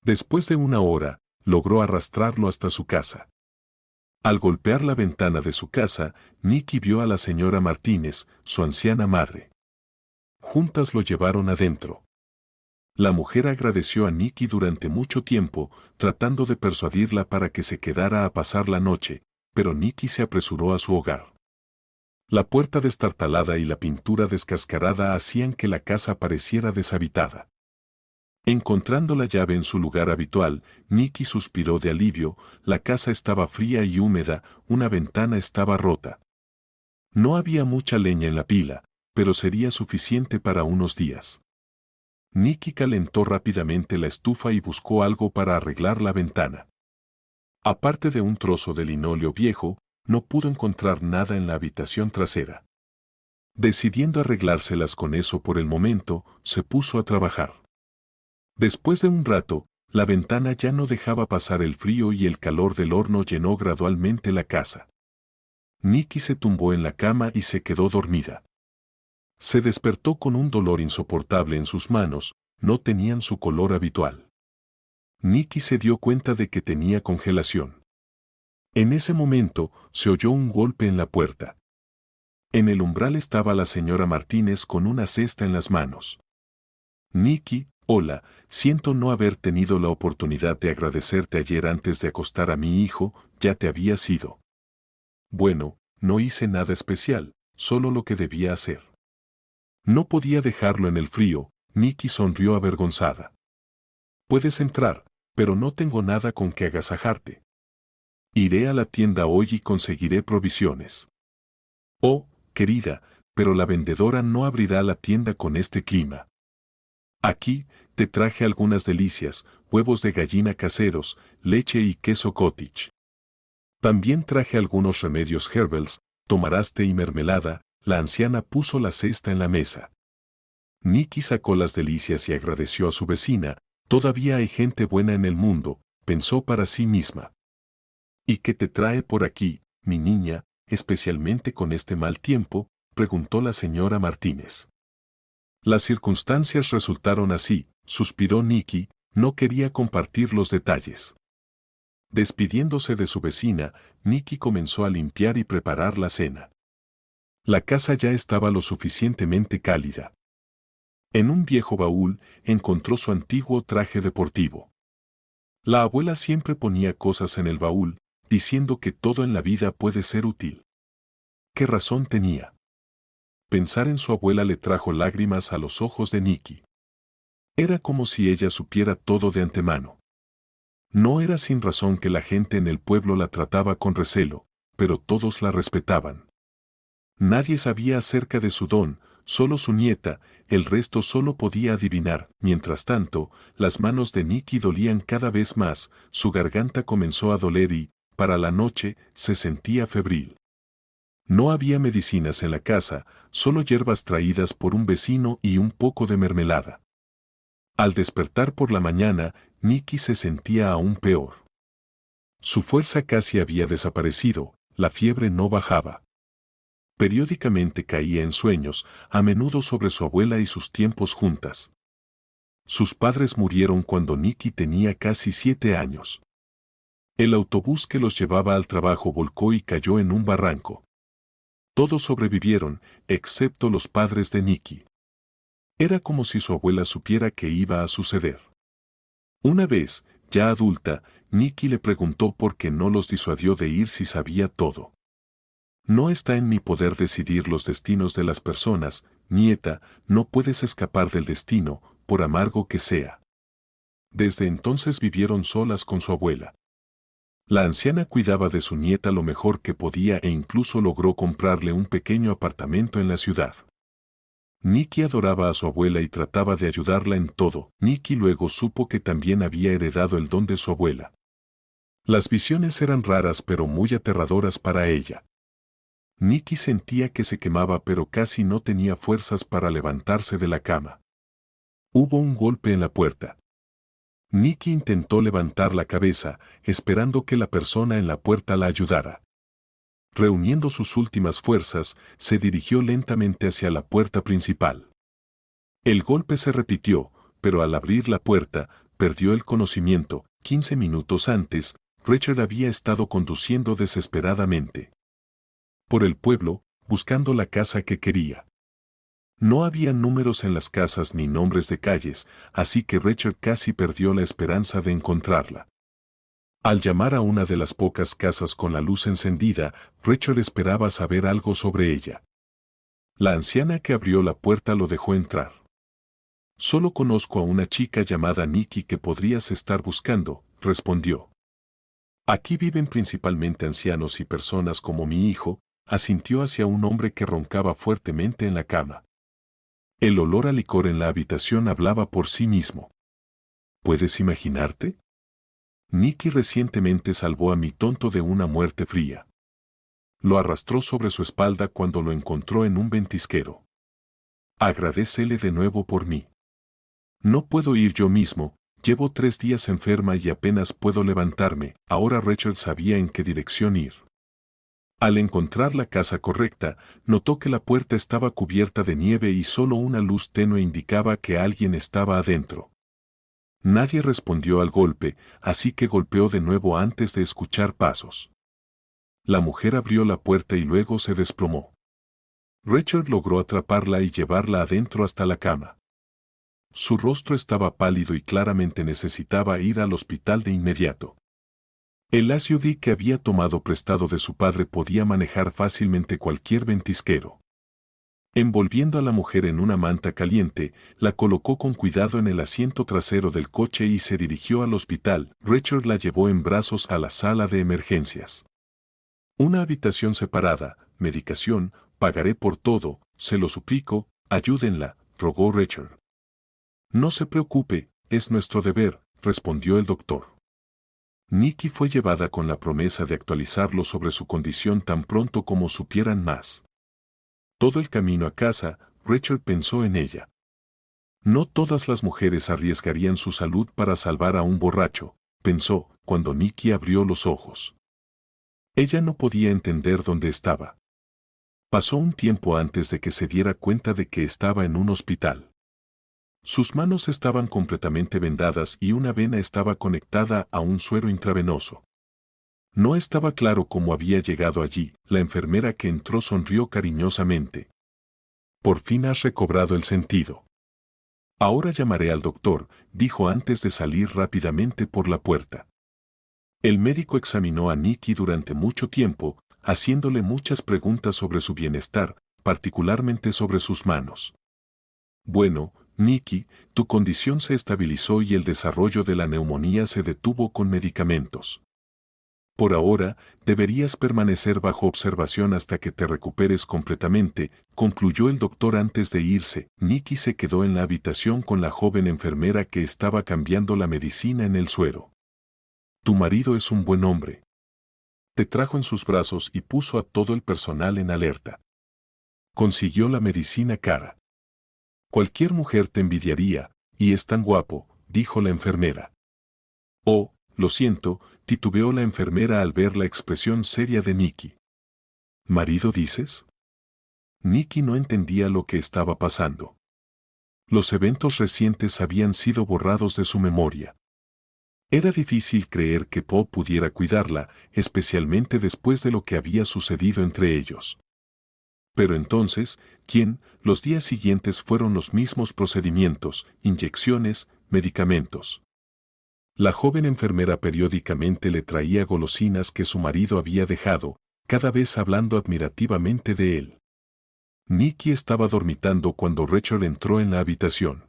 [SPEAKER 1] Después de 1 hora, logró arrastrarlo hasta su casa. Al golpear la ventana de su casa, Nicky vio a la señora Martínez, su anciana madre. Juntas lo llevaron adentro. La mujer agradeció a Nicky durante mucho tiempo, tratando de persuadirla para que se quedara a pasar la noche, pero Nicky se apresuró a su hogar. La puerta destartalada y la pintura descascarada hacían que la casa pareciera deshabitada. Encontrando la llave en su lugar habitual, Nicky suspiró de alivio, la casa estaba fría y húmeda, una ventana estaba rota. No había mucha leña en la pila, pero sería suficiente para unos días. Nicky calentó rápidamente la estufa y buscó algo para arreglar la ventana. Aparte de un trozo de linóleo viejo, no pudo encontrar nada en la habitación trasera. Decidiendo arreglárselas con eso por el momento, se puso a trabajar. Después de un rato, la ventana ya no dejaba pasar el frío y el calor del horno llenó gradualmente la casa. Nicky se tumbó en la cama y se quedó dormida. Se despertó con un dolor insoportable en sus manos, no tenían su color habitual. Nicky se dio cuenta de que tenía congelación. En ese momento, se oyó un golpe en la puerta. En el umbral estaba la señora Martínez con una cesta en las manos. Nicky, hola, siento no haber tenido la oportunidad de agradecerte ayer antes de acostar a mi hijo, ya te habías ido. Bueno, no hice nada especial, solo lo que debía hacer. No podía dejarlo en el frío, Nicky sonrió avergonzada. Puedes entrar, pero no tengo nada con que agasajarte. Iré a la tienda hoy y conseguiré provisiones. Oh, querida, pero la vendedora no abrirá la tienda con este clima. Aquí, te traje algunas delicias, huevos de gallina caseros, leche y queso cottage. También traje algunos remedios herbals, tomarás té y mermelada. La anciana puso la cesta en la mesa. Nicky sacó las delicias y agradeció a su vecina. Todavía hay gente buena en el mundo, pensó para sí misma. ¿Y qué te trae por aquí, mi niña, especialmente con este mal tiempo?, preguntó la señora Martínez. Las circunstancias resultaron así, suspiró Nicky, no quería compartir los detalles. Despidiéndose de su vecina, Nicky comenzó a limpiar y preparar la cena. La casa ya estaba lo suficientemente cálida. En un viejo baúl encontró su antiguo traje deportivo. La abuela siempre ponía cosas en el baúl, diciendo que todo en la vida puede ser útil. ¿Qué razón tenía? Pensar en su abuela le trajo lágrimas a los ojos de Nicky. Era como si ella supiera todo de antemano. No era sin razón que la gente en el pueblo la trataba con recelo, pero todos la respetaban. Nadie sabía acerca de su don, solo su nieta, el resto solo podía adivinar. Mientras tanto, las manos de Nicky dolían cada vez más, su garganta comenzó a doler y, para la noche, se sentía febril. No había medicinas en la casa, solo hierbas traídas por un vecino y un poco de mermelada. Al despertar por la mañana, Nicky se sentía aún peor. Su fuerza casi había desaparecido, la fiebre no bajaba. Periódicamente caía en sueños, a menudo sobre su abuela y sus tiempos juntas. Sus padres murieron cuando Nicky tenía casi 7 años. El autobús que los llevaba al trabajo volcó y cayó en un barranco. Todos sobrevivieron, excepto los padres de Nicky. Era como si su abuela supiera que iba a suceder. Una vez, ya adulta, Nicky le preguntó por qué no los disuadió de ir si sabía todo. No está en mi poder decidir los destinos de las personas, nieta, no puedes escapar del destino, por amargo que sea. Desde entonces vivieron solas con su abuela. La anciana cuidaba de su nieta lo mejor que podía e incluso logró comprarle un pequeño apartamento en la ciudad. Nicky adoraba a su abuela y trataba de ayudarla en todo. Nicky luego supo que también había heredado el don de su abuela. Las visiones eran raras pero muy aterradoras para ella. Nicky sentía que se quemaba pero casi no tenía fuerzas para levantarse de la cama. Hubo un golpe en la puerta. Nicky intentó levantar la cabeza, esperando que la persona en la puerta la ayudara. Reuniendo sus últimas fuerzas, se dirigió lentamente hacia la puerta principal. El golpe se repitió, pero al abrir la puerta, perdió el conocimiento. 15 minutos antes, Richard había estado conduciendo desesperadamente por el pueblo, buscando la casa que quería. No había números en las casas ni nombres de calles, así que Richard casi perdió la esperanza de encontrarla. Al llamar a una de las pocas casas con la luz encendida, Richard esperaba saber algo sobre ella. La anciana que abrió la puerta lo dejó entrar. Solo conozco a una chica llamada Nicky que podrías estar buscando, respondió. Aquí viven principalmente ancianos y personas como mi hijo, asintió hacia un hombre que roncaba fuertemente en la cama. El olor a licor en la habitación hablaba por sí mismo. ¿Puedes imaginarte? Nicky recientemente salvó a mi tonto de una muerte fría. Lo arrastró sobre su espalda cuando lo encontró en un ventisquero. Agradécele de nuevo por mí. No puedo ir yo mismo, llevo 3 días enferma y apenas puedo levantarme. Ahora Richard sabía en qué dirección ir. Al encontrar la casa correcta, notó que la puerta estaba cubierta de nieve y solo una luz tenue indicaba que alguien estaba adentro. Nadie respondió al golpe, así que golpeó de nuevo antes de escuchar pasos. La mujer abrió la puerta y luego se desplomó. Richard logró atraparla y llevarla adentro hasta la cama. Su rostro estaba pálido y claramente necesitaba ir al hospital de inmediato. El SUV que había tomado prestado de su padre podía manejar fácilmente cualquier ventisquero. Envolviendo a la mujer en una manta caliente, la colocó con cuidado en el asiento trasero del coche y se dirigió al hospital. Richard la llevó en brazos a la sala de emergencias. Una habitación separada, medicación, pagaré por todo, se lo suplico, ayúdenla, rogó Richard. No se preocupe, es nuestro deber, respondió el doctor. Nikki fue llevada con la promesa de actualizarlo sobre su condición tan pronto como supieran más. Todo el camino a casa, Richard pensó en ella. No todas las mujeres arriesgarían su salud para salvar a un borracho, pensó, cuando Nikki abrió los ojos. Ella no podía entender dónde estaba. Pasó un tiempo antes de que se diera cuenta de que estaba en un hospital. Sus manos estaban completamente vendadas y una vena estaba conectada a un suero intravenoso. No estaba claro cómo había llegado allí. La enfermera que entró sonrió cariñosamente. Por fin has recobrado el sentido. Ahora llamaré al doctor, dijo antes de salir rápidamente por la puerta. El médico examinó a Nikki durante mucho tiempo, haciéndole muchas preguntas sobre su bienestar, particularmente sobre sus manos. Bueno, Nikki, tu condición se estabilizó y el desarrollo de la neumonía se detuvo con medicamentos. Por ahora, deberías permanecer bajo observación hasta que te recuperes completamente, concluyó el doctor antes de irse. Nikki se quedó en la habitación con la joven enfermera que estaba cambiando la medicina en el suero. Tu marido es un buen hombre. Te trajo en sus brazos y puso a todo el personal en alerta. Consiguió la medicina cara. Cualquier mujer te envidiaría, y es tan guapo, dijo la enfermera. Oh, lo siento, titubeó la enfermera al ver la expresión seria de Nikki. ¿Marido dices? Nikki no entendía lo que estaba pasando. Los eventos recientes habían sido borrados de su memoria. Era difícil creer que Paul pudiera cuidarla, especialmente después de lo que había sucedido entre ellos. Pero entonces, ¿quién? Los días siguientes fueron los mismos procedimientos, inyecciones, medicamentos. La joven enfermera periódicamente le traía golosinas que su marido había dejado, cada vez hablando admirativamente de él. Nikki estaba dormitando cuando Richard entró en la habitación.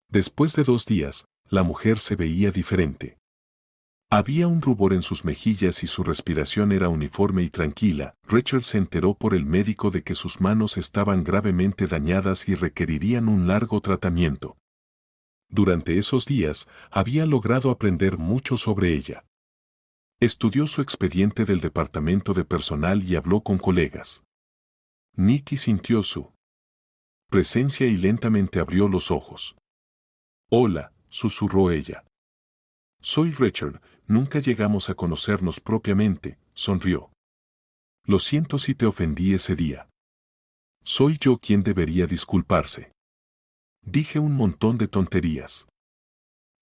[SPEAKER 1] Después de 2 días, la mujer se veía diferente. Había un rubor en sus mejillas y su respiración era uniforme y tranquila. Richard se enteró por el médico de que sus manos estaban gravemente dañadas y requerirían un largo tratamiento. Durante esos días, había logrado aprender mucho sobre ella. Estudió su expediente del departamento de personal y habló con colegas. Nikki sintió su presencia y lentamente abrió los ojos. Hola, susurró ella. Soy Richard, nunca llegamos a conocernos propiamente, sonrió. Lo siento si te ofendí ese día. Soy yo quien debería disculparse. Dije un montón de tonterías.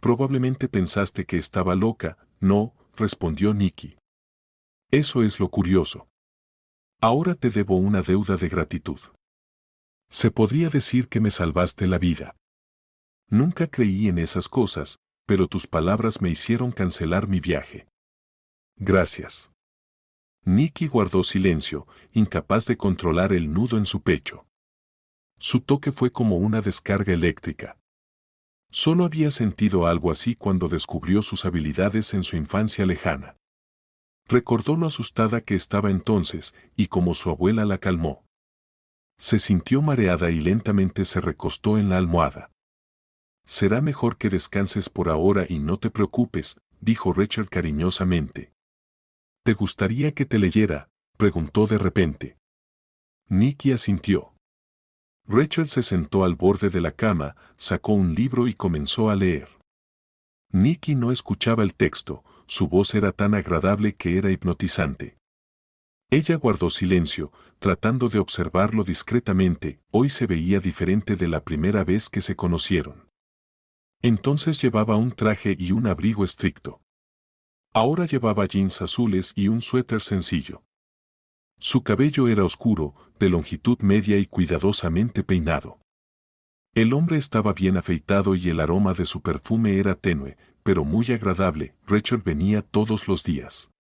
[SPEAKER 1] Probablemente pensaste que estaba loca, no, respondió Nikki. Eso es lo curioso. Ahora te debo una deuda de gratitud. Se podría decir que me salvaste la vida. Nunca creí en esas cosas, pero tus palabras me hicieron cancelar mi viaje. Gracias. Nikki guardó silencio, incapaz de controlar el nudo en su pecho. Su toque fue como una descarga eléctrica. Solo había sentido algo así cuando descubrió sus habilidades en su infancia lejana. Recordó lo asustada que estaba entonces y cómo su abuela la calmó. Se sintió mareada y lentamente se recostó en la almohada. Será mejor que descanses por ahora y no te preocupes, dijo Richard cariñosamente. ¿Te gustaría que te leyera?, preguntó de repente. Nikki asintió. Richard se sentó al borde de la cama, sacó un libro y comenzó a leer. Nikki no escuchaba el texto, su voz era tan agradable que era hipnotizante. Ella guardó silencio, tratando de observarlo discretamente. Hoy se veía diferente de la primera vez que se conocieron. Entonces llevaba un traje y un abrigo estricto. Ahora llevaba jeans azules y un suéter sencillo. Su cabello era oscuro, de longitud media y cuidadosamente peinado. El hombre estaba bien afeitado y el aroma de su perfume era tenue, pero muy agradable. Rachel venía todos los días.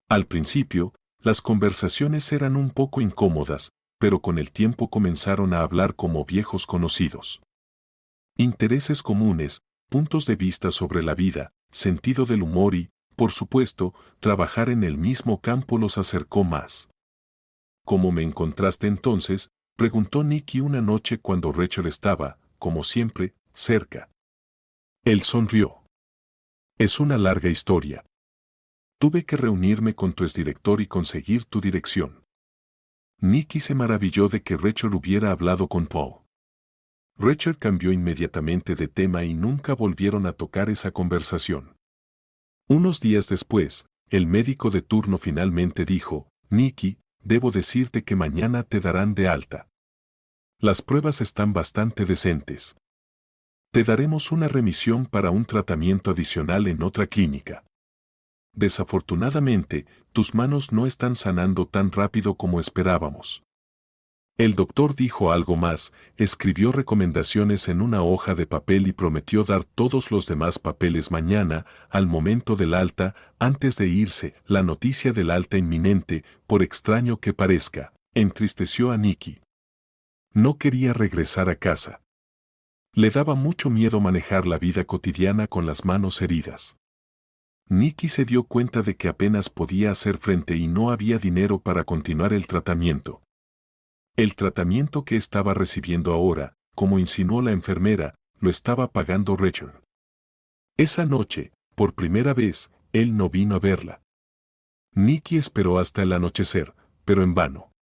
[SPEAKER 1] Al principio, las conversaciones eran un poco incómodas, pero con el tiempo comenzaron a hablar como viejos conocidos. Intereses comunes, puntos de vista sobre la vida, sentido del humor y, por supuesto, trabajar en el mismo campo los acercó más. ¿Cómo me encontraste entonces?, preguntó Nicky una noche cuando Rachel estaba, como siempre, cerca. Él sonrió. Es una larga historia. Tuve que reunirme con tu exdirector y conseguir tu dirección. Nicky se maravilló de que Rachel hubiera hablado con Paul. Rachel cambió inmediatamente de tema y nunca volvieron a tocar esa conversación. Unos días después, el médico de turno finalmente dijo, Nicky, debo decirte que mañana te darán de alta. Las pruebas están bastante decentes. Te daremos una remisión para un tratamiento adicional en otra clínica. Desafortunadamente, tus manos no están sanando tan rápido como esperábamos. El doctor dijo algo más, escribió recomendaciones en una hoja de papel y prometió dar todos los demás papeles mañana, al momento del alta, antes de irse. La noticia del alta inminente, por extraño que parezca, entristeció a Nicky. No quería regresar a casa. Le daba mucho miedo manejar la vida cotidiana con las manos heridas. Nicky se dio cuenta de que apenas podía hacer frente y no había dinero para continuar el tratamiento. El tratamiento que estaba recibiendo ahora, como insinuó la enfermera, lo estaba pagando Rachel. Esa noche, por primera vez, él no vino a verla. Nicky esperó hasta el anochecer, pero en vano.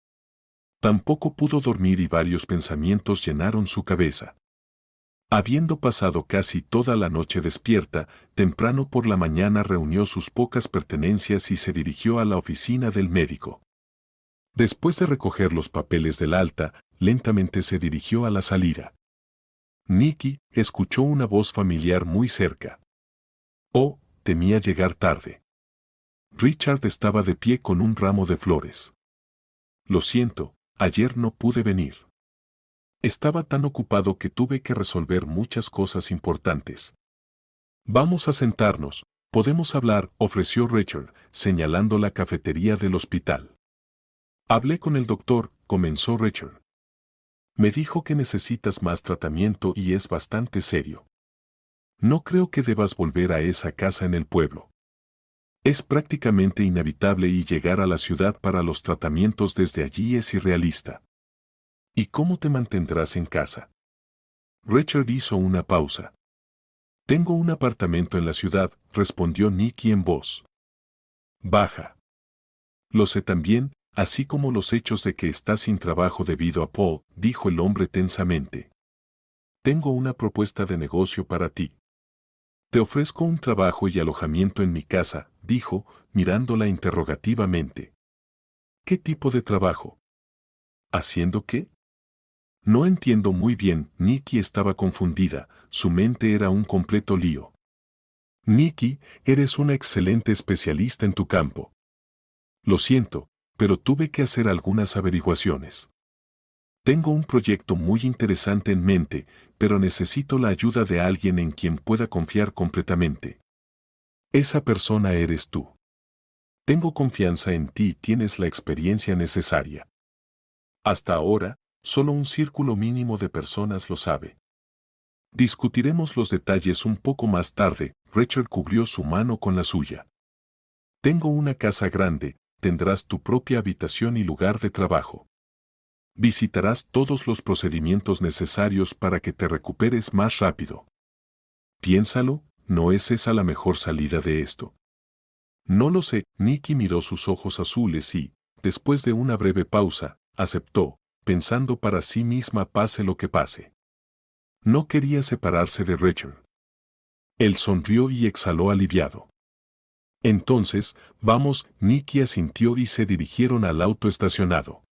[SPEAKER 1] Tampoco pudo dormir y varios pensamientos llenaron su cabeza. Habiendo pasado casi toda la noche despierta, temprano por la mañana reunió sus pocas pertenencias y se dirigió a la oficina del médico. Después de recoger los papeles del alta, lentamente se dirigió a la salida. Nicky escuchó una voz familiar muy cerca. Oh, temía llegar tarde. Richard estaba de pie con un ramo de flores. Lo siento, ayer no pude venir. Estaba tan ocupado que tuve que resolver muchas cosas importantes. Vamos a sentarnos, podemos hablar, ofreció Rachel, señalando la cafetería del hospital. Hablé con el doctor, comenzó Rachel. Me dijo que necesitas más tratamiento y es bastante serio. No creo que debas volver a esa casa en el pueblo. Es prácticamente inevitable y llegar a la ciudad para los tratamientos desde allí es irrealista. ¿Y cómo te mantendrás en casa? Rachel hizo una pausa. Tengo un apartamento en la ciudad, respondió Nicky en voz baja. Lo sé también, así como los hechos de que estás sin trabajo debido a Paul, dijo el hombre tensamente. Tengo una propuesta de negocio para ti. Te ofrezco un trabajo y alojamiento en mi casa, dijo, mirándola interrogativamente. ¿Qué tipo de trabajo? ¿Haciendo qué? No entiendo muy bien, Nicky estaba confundida, su mente era un completo lío. Nicky, eres una excelente especialista en tu campo. Lo siento, pero tuve que hacer algunas averiguaciones. Tengo un proyecto muy interesante en mente, pero necesito la ayuda de alguien en quien pueda confiar completamente. Esa persona eres tú. Tengo confianza en ti y tienes la experiencia necesaria. Hasta ahora, solo un círculo mínimo de personas lo sabe. Discutiremos los detalles un poco más tarde. Rachel cubrió su mano con la suya. Tengo una casa grande, tendrás tu propia habitación y lugar de trabajo. Visitarás todos los procedimientos necesarios para que te recuperes más rápido. Piénsalo, ¿no es esa la mejor salida de esto? No lo sé, Nicky miró sus ojos azules y, después de una breve pausa, aceptó, pensando para sí misma pase lo que pase. No quería separarse de Rachel. Él sonrió y exhaló aliviado. Entonces, vamos, Nicky asintió y se dirigieron al auto estacionado.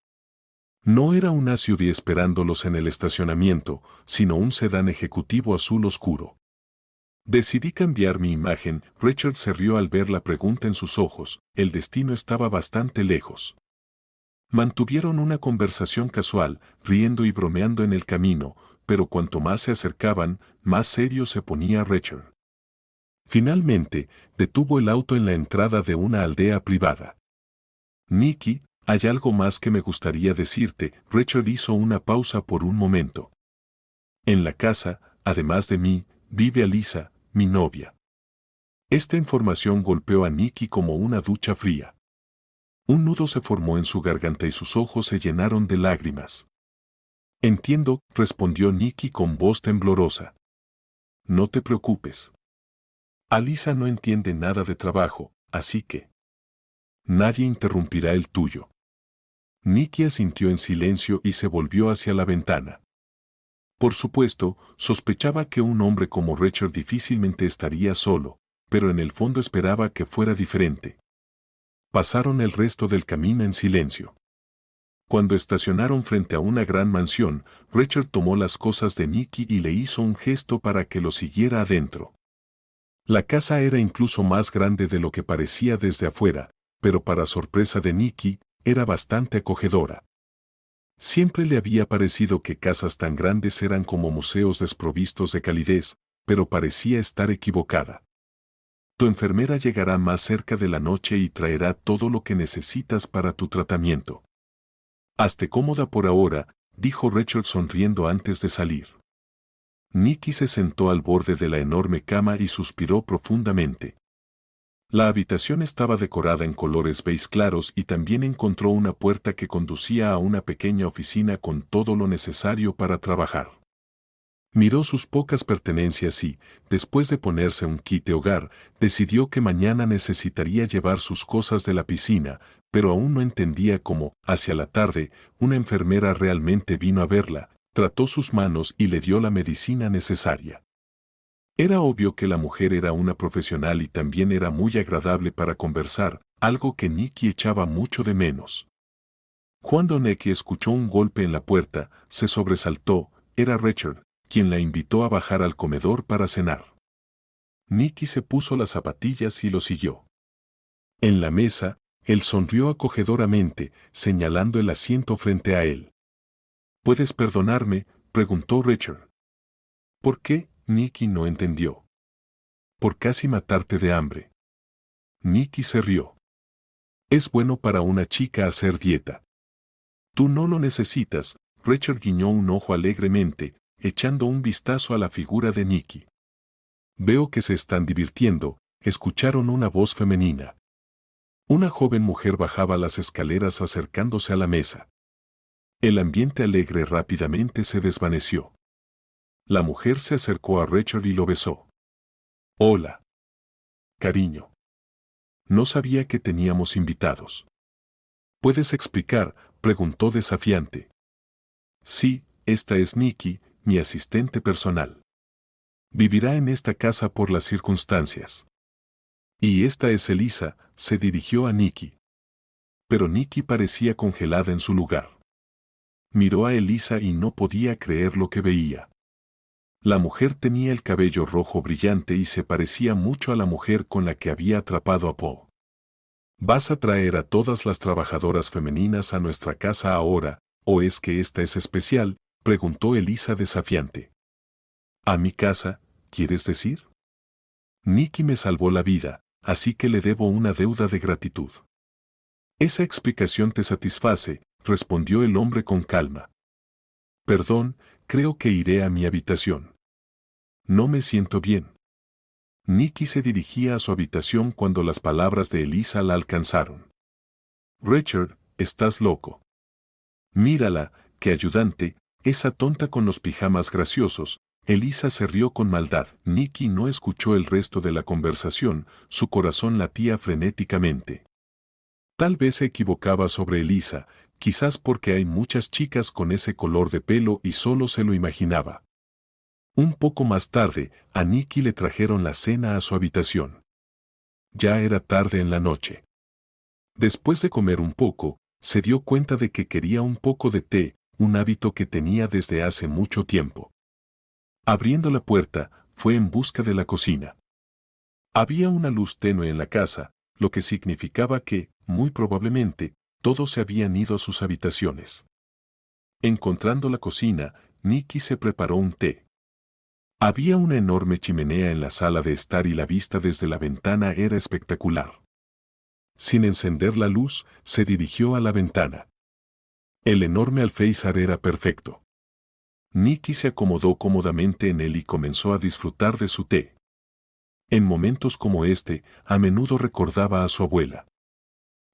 [SPEAKER 1] No era una SUV esperándolos en el estacionamiento, sino un sedán ejecutivo azul oscuro. Decidí cambiar mi imagen. Richard se rió al ver la pregunta en sus ojos. El destino estaba bastante lejos. Mantuvieron una conversación casual, riendo y bromeando en el camino, pero cuanto más se acercaban, más serio se ponía Richard. Finalmente, detuvo el auto en la entrada de una aldea privada. Nicky, hay algo más que me gustaría decirte. Richard hizo una pausa por un momento. En la casa, además de mí, vive Alisa, mi novia. Esta información golpeó a Nicky como una ducha fría. Un nudo se formó en su garganta y sus ojos se llenaron de lágrimas. Entiendo, respondió Nicky con voz temblorosa. No te preocupes. Alisa no entiende nada de trabajo, así que nadie interrumpirá el tuyo. Nicky asintió en silencio y se volvió hacia la ventana. Por supuesto, sospechaba que un hombre como Richard difícilmente estaría solo, pero en el fondo esperaba que fuera diferente. Pasaron el resto del camino en silencio. Cuando estacionaron frente a una gran mansión, Richard tomó las cosas de Nicky y le hizo un gesto para que lo siguiera adentro. La casa era incluso más grande de lo que parecía desde afuera, pero para sorpresa de Nicky, era bastante acogedora. Siempre le había parecido que casas tan grandes eran como museos desprovistos de calidez, pero parecía estar equivocada. Tu enfermera llegará más cerca de la noche y traerá todo lo que necesitas para tu tratamiento. Hazte cómoda por ahora, dijo Richard sonriendo antes de salir. Nicky se sentó al borde de la enorme cama y suspiró profundamente. La habitación estaba decorada en colores beige claros y también encontró una puerta que conducía a una pequeña oficina con todo lo necesario para trabajar. Miró sus pocas pertenencias y, después de ponerse un kit de hogar, decidió que mañana necesitaría llevar sus cosas de la piscina, pero aún no entendía cómo, hacia la tarde, una enfermera realmente vino a verla, trató sus manos y le dio la medicina necesaria. Era obvio que la mujer era una profesional y también era muy agradable para conversar, algo que Nicky echaba mucho de menos. Cuando Nicky escuchó un golpe en la puerta, se sobresaltó. Era Richard, quien la invitó a bajar al comedor para cenar. Nicky se puso las zapatillas y lo siguió. En la mesa, él sonrió acogedoramente, señalando el asiento frente a él. ¿Puedes perdonarme?, preguntó Richard. ¿Por qué? Nicky no entendió. Por casi matarte de hambre. Nicky se rió. Es bueno para una chica hacer dieta. Tú no lo necesitas. Richard guiñó un ojo alegremente, echando un vistazo a la figura de Nicky. Veo que se están divirtiendo. Escucharon una voz femenina. Una joven mujer bajaba las escaleras acercándose a la mesa. El ambiente alegre rápidamente se desvaneció. La mujer se acercó a Richard y lo besó. Hola. Cariño. No sabía que teníamos invitados. ¿Puedes explicar?, preguntó desafiante. Sí, esta es Nicky, mi asistente personal. Vivirá en esta casa por las circunstancias. Y esta es Elisa, se dirigió a Nicky. Pero Nicky parecía congelada en su lugar. Miró a Elisa y no podía creer lo que veía. La mujer tenía el cabello rojo brillante y se parecía mucho a la mujer con la que había atrapado a Poe. ¿Vas a traer a todas las trabajadoras femeninas a nuestra casa ahora, o es que esta es especial?, preguntó Elisa desafiante. ¿A mi casa, quieres decir? Nicky me salvó la vida, así que le debo una deuda de gratitud. Esa explicación te satisface, respondió el hombre con calma. Perdón, creo que iré a mi habitación. No me siento bien. Nicky se dirigía a su habitación cuando las palabras de Elisa la alcanzaron. Richard, estás loco. Mírala, qué ayudante, esa tonta con los pijamas graciosos. Elisa se rió con maldad. Nicky no escuchó el resto de la conversación, su corazón latía frenéticamente. Tal vez se equivocaba sobre Elisa, quizás porque hay muchas chicas con ese color de pelo y solo se lo imaginaba. Un poco más tarde, a Nicky le trajeron la cena a su habitación. Ya era tarde en la noche. Después de comer un poco, se dio cuenta de que quería un poco de té, un hábito que tenía desde hace mucho tiempo. Abriendo la puerta, fue en busca de la cocina. Había una luz tenue en la casa, lo que significaba que, muy probablemente, todos se habían ido a sus habitaciones. Encontrando la cocina, Nicky se preparó un té. Había una enorme chimenea en la sala de estar y la vista desde la ventana era espectacular. Sin encender la luz, se dirigió a la ventana. El enorme alféizar era perfecto. Nicky se acomodó cómodamente en él y comenzó a disfrutar de su té. En momentos como este, a menudo recordaba a su abuela.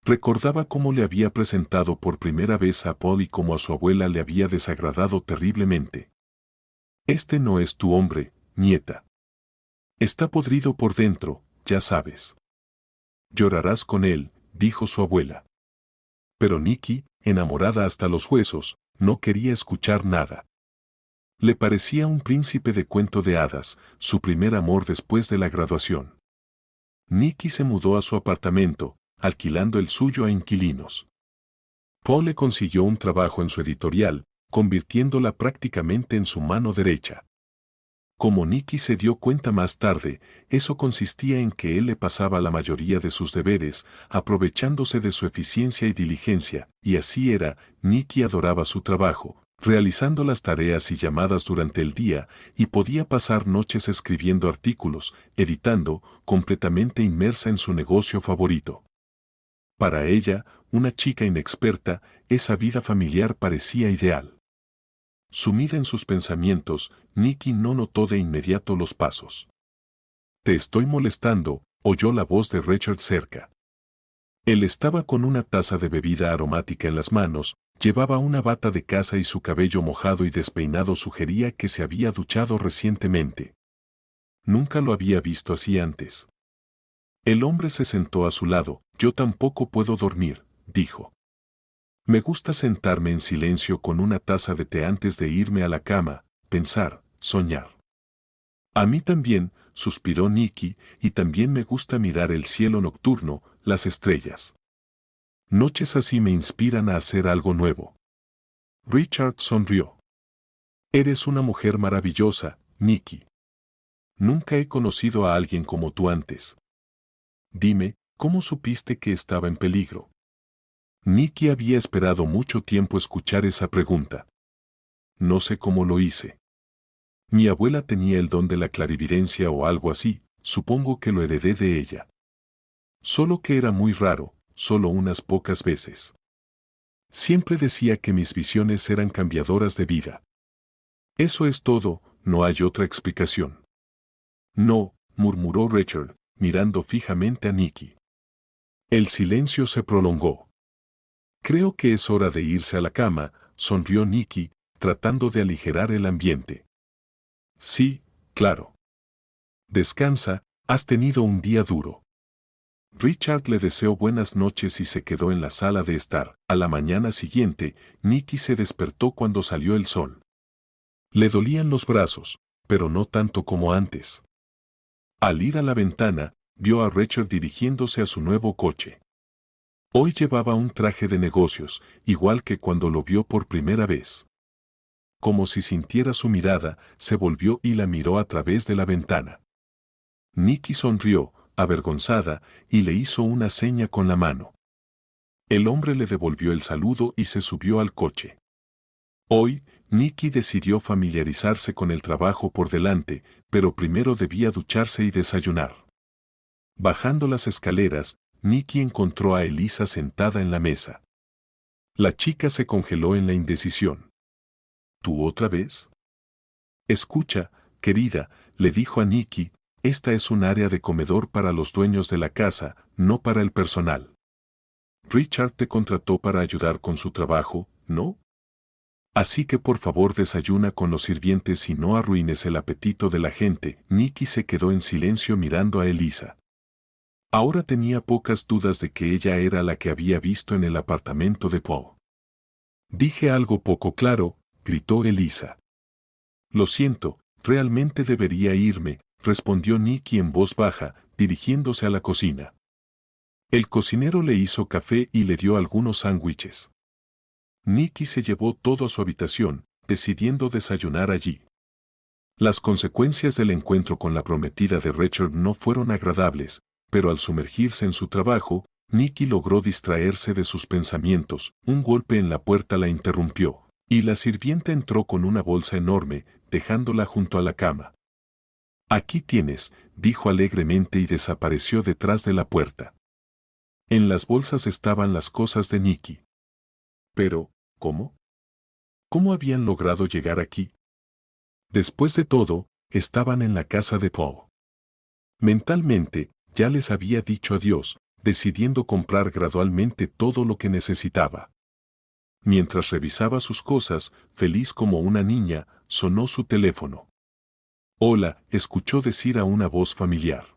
[SPEAKER 1] Recordaba cómo le había presentado por primera vez a Paul y cómo a su abuela le había desagradado terriblemente. Este no es tu hombre, nieta. Está podrido por dentro, ya sabes. Llorarás con él, dijo su abuela. Pero Nicky, enamorada hasta los huesos, no quería escuchar nada. Le parecía un príncipe de cuento de hadas, su primer amor después de la graduación. Nicky se mudó a su apartamento, alquilando el suyo a inquilinos. Paul le consiguió un trabajo en su editorial, convirtiéndola prácticamente en su mano derecha. Como Nicky se dio cuenta más tarde, eso consistía en que él le pasaba la mayoría de sus deberes, aprovechándose de su eficiencia y diligencia, y así era, Nicky adoraba su trabajo, realizando las tareas y llamadas durante el día, y podía pasar noches escribiendo artículos, editando, completamente inmersa en su negocio favorito. Para ella, una chica inexperta, esa vida familiar parecía ideal. Sumida en sus pensamientos, Nicky no notó de inmediato los pasos. «Te estoy molestando», oyó la voz de Richard cerca. Él estaba con una taza de bebida aromática en las manos, llevaba una bata de casa y su cabello mojado y despeinado sugería que se había duchado recientemente. Nunca lo había visto así antes. El hombre se sentó a su lado. «Yo tampoco puedo dormir», dijo. «Me gusta sentarme en silencio con una taza de té antes de irme a la cama, pensar, soñar». «A mí también», suspiró Nicky, «y también me gusta mirar el cielo nocturno, las estrellas. Noches así me inspiran a hacer algo nuevo». Richard sonrió. «Eres una mujer maravillosa, Nicky. Nunca he conocido a alguien como tú antes. Dime, ¿cómo supiste que estaba en peligro?» Nicky había esperado mucho tiempo escuchar esa pregunta. «No sé cómo lo hice. Mi abuela tenía el don de la clarividencia o algo así, supongo que lo heredé de ella. Solo que era muy raro, solo unas pocas veces. Siempre decía que mis visiones eran cambiadoras de vida. Eso es todo, no hay otra explicación». «No», murmuró Richard, mirando fijamente a Nicky. El silencio se prolongó. «Creo que es hora de irse a la cama», sonrió Nicky, tratando de aligerar el ambiente. «Sí, claro. Descansa, has tenido un día duro». Richard le deseó buenas noches y se quedó en la sala de estar. A la mañana siguiente, Nicky se despertó cuando salió el sol. Le dolían los brazos, pero no tanto como antes. Al ir a la ventana, vio a Richard dirigiéndose a su nuevo coche. Hoy llevaba un traje de negocios, igual que cuando lo vio por primera vez. Como si sintiera su mirada, se volvió y la miró a través de la ventana. Nicky sonrió, avergonzada, y le hizo una seña con la mano. El hombre le devolvió el saludo y se subió al coche. Hoy, Nicky decidió familiarizarse con el trabajo por delante, pero primero debía ducharse y desayunar. Bajando las escaleras, Nicky encontró a Elisa sentada en la mesa. La chica se congeló en la indecisión. ¿Tú otra vez? Escucha, querida, le dijo a Nicky, esta es un área de comedor para los dueños de la casa, no para el personal. Richard te contrató para ayudar con su trabajo, ¿no? Así que por favor desayuna con los sirvientes y no arruines el apetito de la gente. Nicky se quedó en silencio mirando a Elisa. Ahora tenía pocas dudas de que ella era la que había visto en el apartamento de Paul. Dije algo poco claro, gritó Elisa. Lo siento, realmente debería irme, respondió Nicky en voz baja, dirigiéndose a la cocina. El cocinero le hizo café y le dio algunos sándwiches. Nicky se llevó todo a su habitación, decidiendo desayunar allí. Las consecuencias del encuentro con la prometida de Richard no fueron agradables, pero al sumergirse en su trabajo, Nicky logró distraerse de sus pensamientos. Un golpe en la puerta la interrumpió, y la sirvienta entró con una bolsa enorme, dejándola junto a la cama. «Aquí tienes», dijo alegremente y desapareció detrás de la puerta. En las bolsas estaban las cosas de Nicky. Pero, ¿cómo? ¿Cómo habían logrado llegar aquí? Después de todo, estaban en la casa de Paul. Mentalmente, ya les había dicho adiós, decidiendo comprar gradualmente todo lo que necesitaba. Mientras revisaba sus cosas, feliz como una niña, sonó su teléfono. «Hola», escuchó decir a una voz familiar.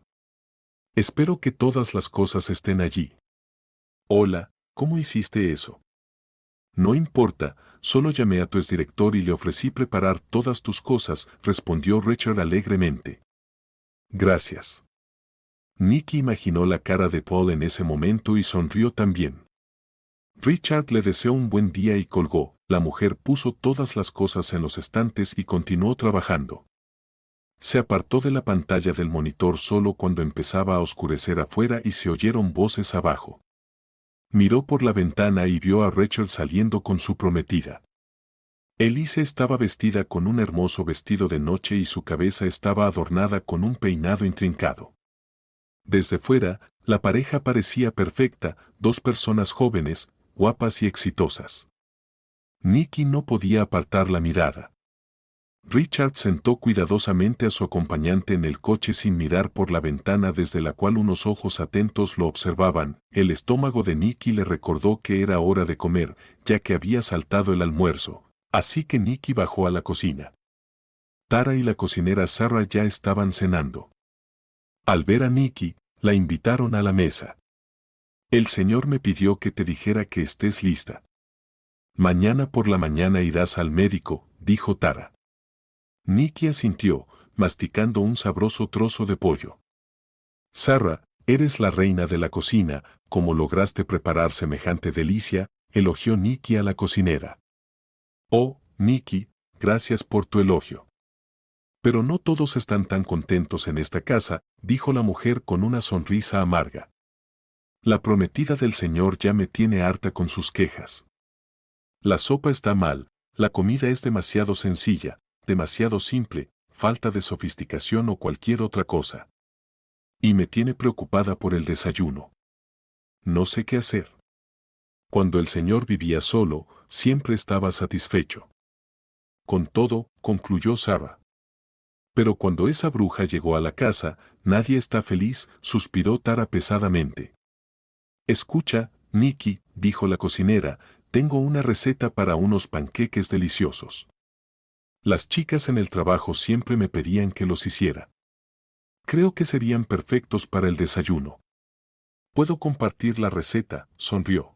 [SPEAKER 1] «Espero que todas las cosas estén allí». «Hola, ¿cómo hiciste eso?» «No importa, solo llamé a tu exdirector y le ofrecí preparar todas tus cosas», respondió Richard alegremente. «Gracias». Nicky imaginó la cara de Paul en ese momento y sonrió también. Richard le deseó un buen día y colgó. La mujer puso todas las cosas en los estantes y continuó trabajando. Se apartó de la pantalla del monitor solo cuando empezaba a oscurecer afuera y se oyeron voces abajo. Miró por la ventana y vio a Richard saliendo con su prometida. Elise estaba vestida con un hermoso vestido de noche y su cabeza estaba adornada con un peinado intrincado. Desde fuera, la pareja parecía perfecta, dos personas jóvenes, guapas y exitosas. Nicky no podía apartar la mirada. Richard sentó cuidadosamente a su acompañante en el coche sin mirar por la ventana desde la cual unos ojos atentos lo observaban. El estómago de Nicky le recordó que era hora de comer, ya que había saltado el almuerzo, así que Nicky bajó a la cocina. Tara y la cocinera Sarah ya estaban cenando. Al ver a Nicky, la invitaron a la mesa. «El señor me pidió que te dijera que estés lista. Mañana por la mañana irás al médico», dijo Tara. Nicky asintió, masticando un sabroso trozo de pollo. «Sarah, eres la reina de la cocina, ¿cómo lograste preparar semejante delicia?», elogió Nicky a la cocinera. «Oh, Nicky, gracias por tu elogio. Pero no todos están tan contentos en esta casa», dijo la mujer con una sonrisa amarga. «La prometida del señor ya me tiene harta con sus quejas. La sopa está mal, la comida es demasiado sencilla, demasiado simple, falta de sofisticación o cualquier otra cosa. Y me tiene preocupada por el desayuno. No sé qué hacer». Cuando el señor vivía solo, siempre estaba satisfecho. Con todo, concluyó Sarah. Pero cuando esa bruja llegó a la casa, nadie está feliz, suspiró Tara pesadamente. «Escucha, Nicky», dijo la cocinera, «tengo una receta para unos panqueques deliciosos. Las chicas en el trabajo siempre me pedían que los hiciera. Creo que serían perfectos para el desayuno. ¿Puedo compartir la receta?», sonrió.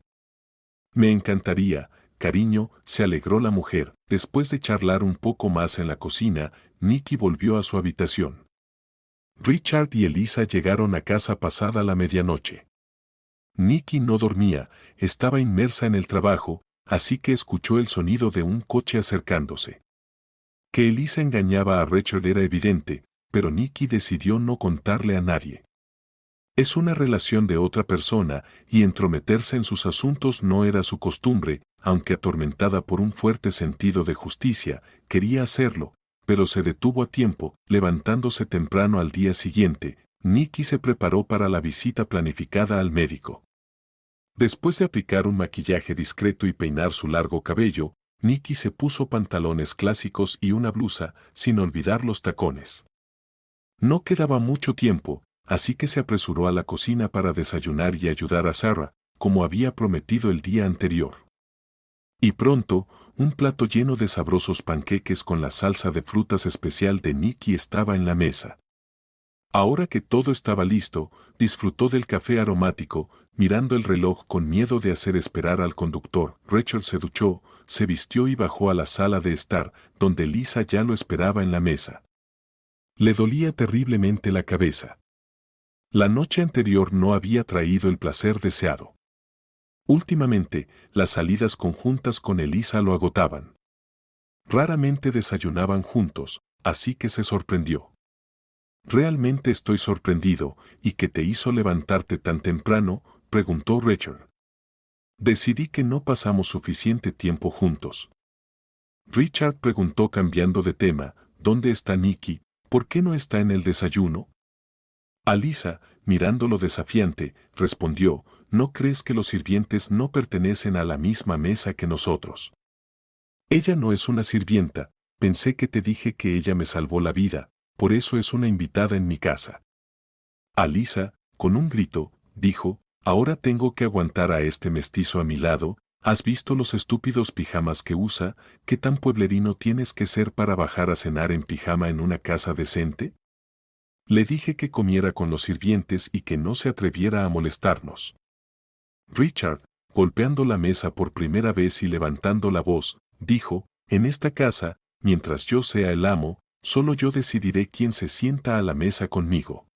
[SPEAKER 1] «Me encantaría, cariño», se alegró la mujer. Después de charlar un poco más en la cocina, Nicky volvió a su habitación. Richard y Elisa llegaron a casa pasada la medianoche. Nicky no dormía, estaba inmersa en el trabajo, así que escuchó el sonido de un coche acercándose. Que Elisa engañaba a Richard era evidente, pero Nicky decidió no contarle a nadie. Es una relación de otra persona, y entrometerse en sus asuntos no era su costumbre, aunque atormentada por un fuerte sentido de justicia, quería hacerlo, pero se detuvo a tiempo. Levantándose temprano al día siguiente, Nicky se preparó para la visita planificada al médico. Después de aplicar un maquillaje discreto y peinar su largo cabello, Nicky se puso pantalones clásicos y una blusa, sin olvidar los tacones. No quedaba mucho tiempo, así que se apresuró a la cocina para desayunar y ayudar a Sarah, como había prometido el día anterior. Y pronto, un plato lleno de sabrosos panqueques con la salsa de frutas especial de Nicky estaba en la mesa. Ahora que todo estaba listo, disfrutó del café aromático, mirando el reloj con miedo de hacer esperar al conductor. Richard se duchó, se vistió y bajó a la sala de estar, donde Lisa ya lo esperaba en la mesa. Le dolía terriblemente la cabeza. La noche anterior no había traído el placer deseado. Últimamente, las salidas conjuntas con Elisa lo agotaban. Raramente desayunaban juntos, así que se sorprendió. «Realmente estoy sorprendido, ¿y qué te hizo levantarte tan temprano?», preguntó Richard. «Decidí que no pasamos suficiente tiempo juntos». Richard preguntó cambiando de tema, «¿Dónde está Nicky? ¿Por qué no está en el desayuno?». Alisa, mirándolo desafiante, respondió, «¿No crees que los sirvientes no pertenecen a la misma mesa que nosotros?». «Ella no es una sirvienta, pensé que te dije que ella me salvó la vida, por eso es una invitada en mi casa». Alisa, con un grito, dijo, «Ahora tengo que aguantar a este mestizo a mi lado. ¿Has visto los estúpidos pijamas que usa? ¿Qué tan pueblerino tienes que ser para bajar a cenar en pijama en una casa decente? Le dije que comiera con los sirvientes y que no se atreviera a molestarnos». Richard, golpeando la mesa por primera vez y levantando la voz, dijo, «En esta casa, mientras yo sea el amo, solo yo decidiré quién se sienta a la mesa conmigo.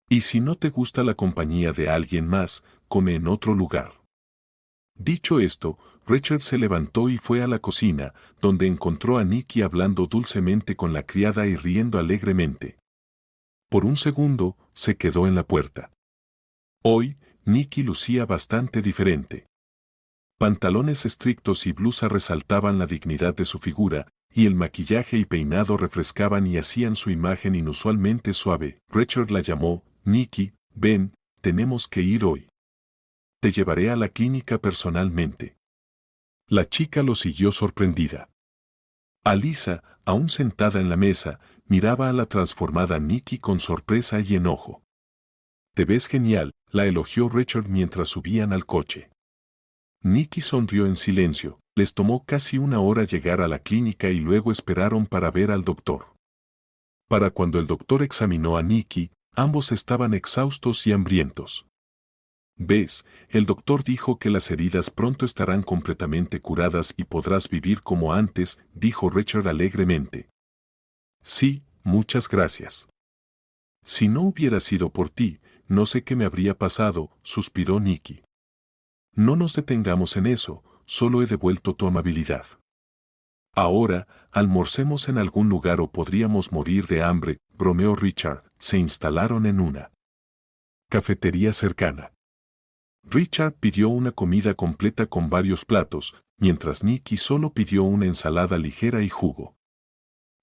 [SPEAKER 1] Y si no te gusta la compañía de alguien más, come en otro lugar». Dicho esto, Richard se levantó y fue a la cocina, donde encontró a Nicky hablando dulcemente con la criada y riendo alegremente. Por un segundo, se quedó en la puerta. Hoy, Nicky lucía bastante diferente. Pantalones estrictos y blusa resaltaban la dignidad de su figura, y el maquillaje y peinado refrescaban y hacían su imagen inusualmente suave. Richard la llamó, «Nicky, ven, tenemos que ir hoy. Te llevaré a la clínica personalmente». La chica lo siguió sorprendida. Alisa, aún sentada en la mesa, miraba a la transformada Nicky con sorpresa y enojo. «Te ves genial», la elogió Richard mientras subían al coche. Nicky sonrió en silencio. Les tomó casi una hora llegar a la clínica y luego esperaron para ver al doctor. Para cuando el doctor examinó a Nicky, ambos estaban exhaustos y hambrientos. «¿Ves? El doctor dijo que las heridas pronto estarán completamente curadas y podrás vivir como antes», dijo Richard alegremente. «Sí, muchas gracias. Si no hubiera sido por ti, no sé qué me habría pasado», suspiró Nicky. «No nos detengamos en eso, solo he devuelto tu amabilidad. Ahora, almorcemos en algún lugar o podríamos morir de hambre», bromeó Richard. Se instalaron en una cafetería cercana. Richard pidió una comida completa con varios platos, mientras Nicky solo pidió una ensalada ligera y jugo.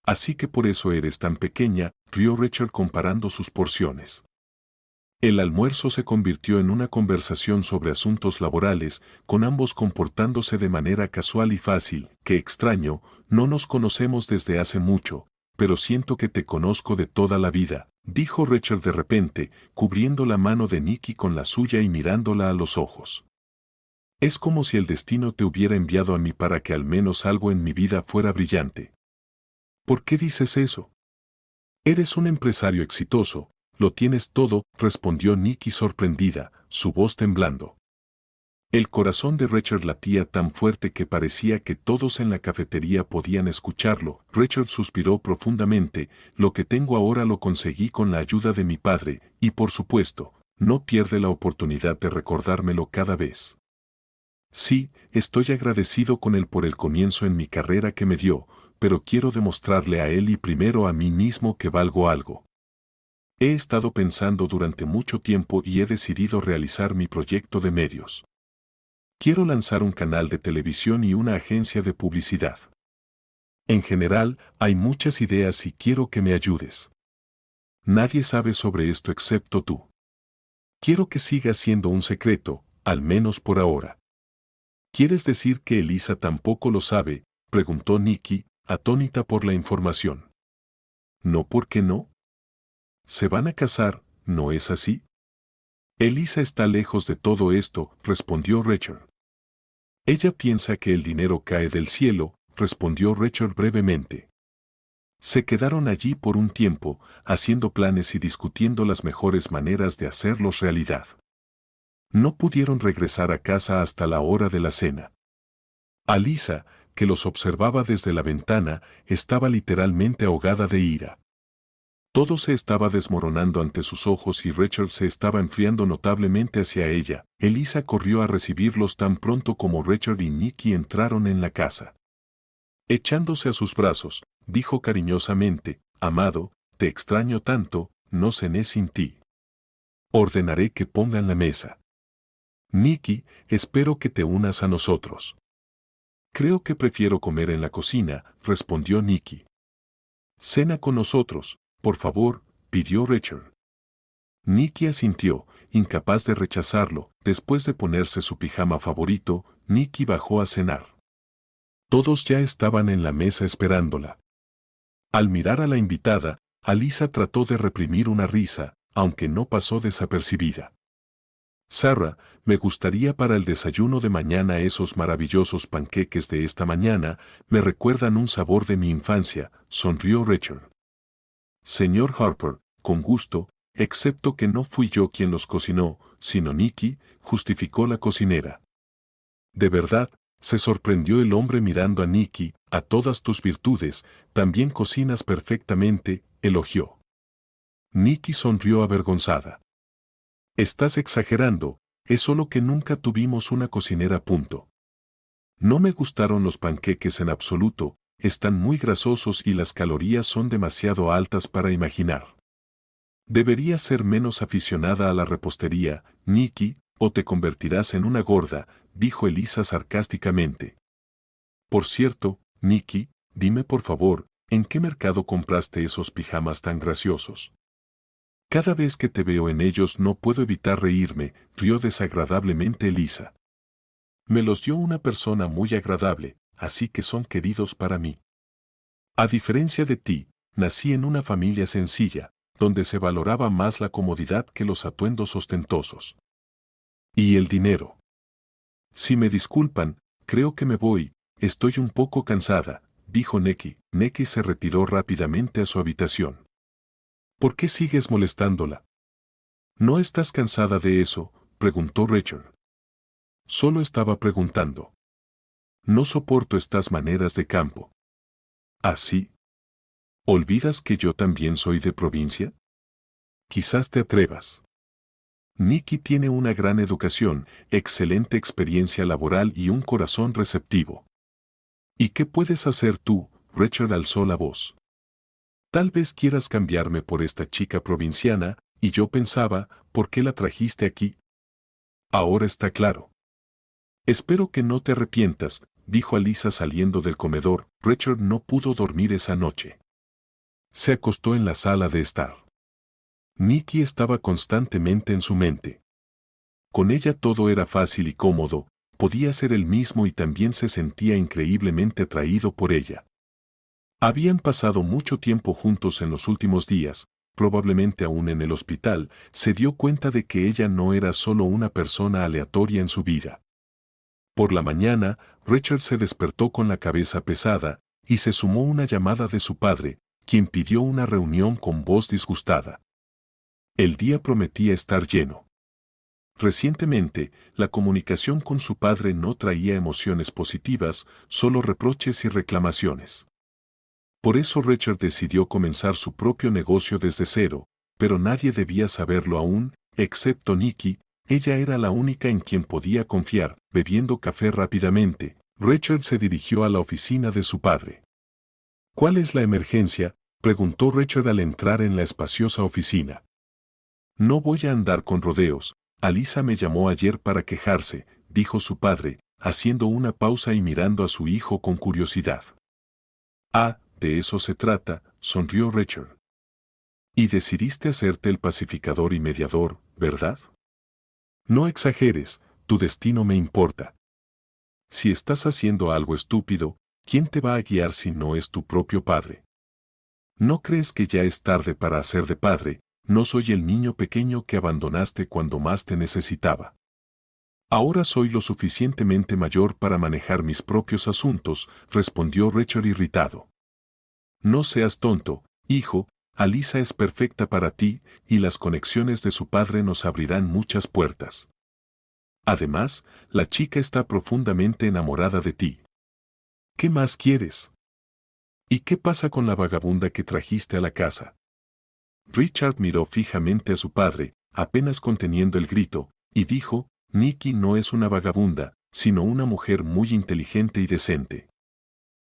[SPEAKER 1] «Así que por eso eres tan pequeña», rió Richard comparando sus porciones. El almuerzo se convirtió en una conversación sobre asuntos laborales, con ambos comportándose de manera casual y fácil. «Qué extraño, no nos conocemos desde hace mucho, pero siento que te conozco de toda la vida», dijo Richard de repente, cubriendo la mano de Nicky con la suya y mirándola a los ojos. «Es como si el destino te hubiera enviado a mí para que al menos algo en mi vida fuera brillante». «¿Por qué dices eso? Eres un empresario exitoso, lo tienes todo», respondió Nicky sorprendida, su voz temblando. El corazón de Richard latía tan fuerte que parecía que todos en la cafetería podían escucharlo. Richard suspiró profundamente, «Lo que tengo ahora lo conseguí con la ayuda de mi padre, y por supuesto, no pierde la oportunidad de recordármelo cada vez. Sí, estoy agradecido con él por el comienzo en mi carrera que me dio, pero quiero demostrarle a él y primero a mí mismo que valgo algo. He estado pensando durante mucho tiempo y he decidido realizar mi proyecto de medios. Quiero lanzar un canal de televisión y una agencia de publicidad. En general, hay muchas ideas y quiero que me ayudes. Nadie sabe sobre esto excepto tú. Quiero que siga siendo un secreto, al menos por ahora». «¿Quieres decir que Elisa tampoco lo sabe?», preguntó Nicky, atónita por la información. «No, ¿por qué no? Se van a casar, ¿no es así?». «Elisa está lejos de todo esto», respondió Richard. «Ella piensa que el dinero cae del cielo», respondió Richard brevemente. Se quedaron allí por un tiempo, haciendo planes y discutiendo las mejores maneras de hacerlos realidad. No pudieron regresar a casa hasta la hora de la cena. Alisa, que los observaba desde la ventana, estaba literalmente ahogada de ira. Todo se estaba desmoronando ante sus ojos y Richard se estaba enfriando notablemente hacia ella. Elisa corrió a recibirlos tan pronto como Richard y Nicky entraron en la casa. Echándose a sus brazos, dijo cariñosamente, amado, te extraño tanto, no cené sin ti. Ordenaré que pongan la mesa. Nicky, espero que te unas a nosotros. Creo que prefiero comer en la cocina, respondió Nicky. Cena con nosotros, por favor, pidió Richard. Nicky asintió, incapaz de rechazarlo. Después de ponerse su pijama favorito, Nicky bajó a cenar. Todos ya estaban en la mesa esperándola. Al mirar a la invitada, Alyssa trató de reprimir una risa, aunque no pasó desapercibida. Sarah, me gustaría para el desayuno de mañana esos maravillosos panqueques de esta mañana, me recuerdan un sabor de mi infancia, sonrió Richard. Señor Harper, con gusto, excepto que no fui yo quien los cocinó, sino Nicky, justificó la cocinera. De verdad, se sorprendió el hombre mirando a Nicky, a todas tus virtudes, también cocinas perfectamente, elogió. Nicky sonrió avergonzada. Estás exagerando, es solo que nunca tuvimos una cocinera. No me gustaron los panqueques en absoluto, están muy grasosos y las calorías son demasiado altas para imaginar. Deberías ser menos aficionada a la repostería, Nicky, o te convertirás en una gorda, dijo Elisa sarcásticamente. Por cierto, Nicky, dime por favor, ¿en qué mercado compraste esos pijamas tan graciosos? Cada vez que te veo en ellos no puedo evitar reírme, rió desagradablemente Elisa. Me los dio una persona muy agradable, así que son queridos para mí. A diferencia de ti, nací en una familia sencilla, donde se valoraba más la comodidad que los atuendos ostentosos. ¿Y el dinero? Si me disculpan, creo que me voy, estoy un poco cansada, dijo Nicky. Nicky se retiró rápidamente a su habitación. ¿Por qué sigues molestándola? ¿No estás cansada de eso?, preguntó Richard. Solo estaba preguntando. No soporto estas maneras de campo. ¿Ah, sí? ¿Olvidas que yo también soy de provincia? Quizás te atrevas. Nicky tiene una gran educación, excelente experiencia laboral y un corazón receptivo. ¿Y qué puedes hacer tú? Richard alzó la voz. Tal vez quieras cambiarme por esta chica provinciana, y yo pensaba, ¿por qué la trajiste aquí? Ahora está claro. Espero que no te arrepientas, dijo Alyssa saliendo del comedor. Richard no pudo dormir esa noche. Se acostó en la sala de estar. Nicky estaba constantemente en su mente. Con ella todo era fácil y cómodo, podía ser él mismo y también se sentía increíblemente atraído por ella. Habían pasado mucho tiempo juntos en los últimos días, probablemente aún en el hospital, se dio cuenta de que ella no era solo una persona aleatoria en su vida. Por la mañana, Richard se despertó con la cabeza pesada, y se sumó una llamada de su padre, quien pidió una reunión con voz disgustada. El día prometía estar lleno. Recientemente, la comunicación con su padre no traía emociones positivas, solo reproches y reclamaciones. Por eso Richard decidió comenzar su propio negocio desde cero, pero nadie debía saberlo aún, excepto Nicky. Ella era la única en quien podía confiar. Bebiendo café rápidamente, Richard se dirigió a la oficina de su padre. ¿Cuál es la emergencia?, preguntó Richard al entrar en la espaciosa oficina. No voy a andar con rodeos. Alyssa me llamó ayer para quejarse, dijo su padre, haciendo una pausa y mirando a su hijo con curiosidad. Ah, de eso se trata, sonrió Richard. Y decidiste hacerte el pacificador y mediador, ¿verdad? No exageres, tu destino me importa. Si estás haciendo algo estúpido, ¿quién te va a guiar si no es tu propio padre? ¿No crees que ya es tarde para hacer de padre? No soy el niño pequeño que abandonaste cuando más te necesitaba. Ahora soy lo suficientemente mayor para manejar mis propios asuntos, respondió Richard irritado. No seas tonto, hijo, Alyssa es perfecta para ti, y las conexiones de su padre nos abrirán muchas puertas. Además, la chica está profundamente enamorada de ti. ¿Qué más quieres? ¿Y qué pasa con la vagabunda que trajiste a la casa? Richard miró fijamente a su padre, apenas conteniendo el grito, y dijo, Nicky no es una vagabunda, sino una mujer muy inteligente y decente.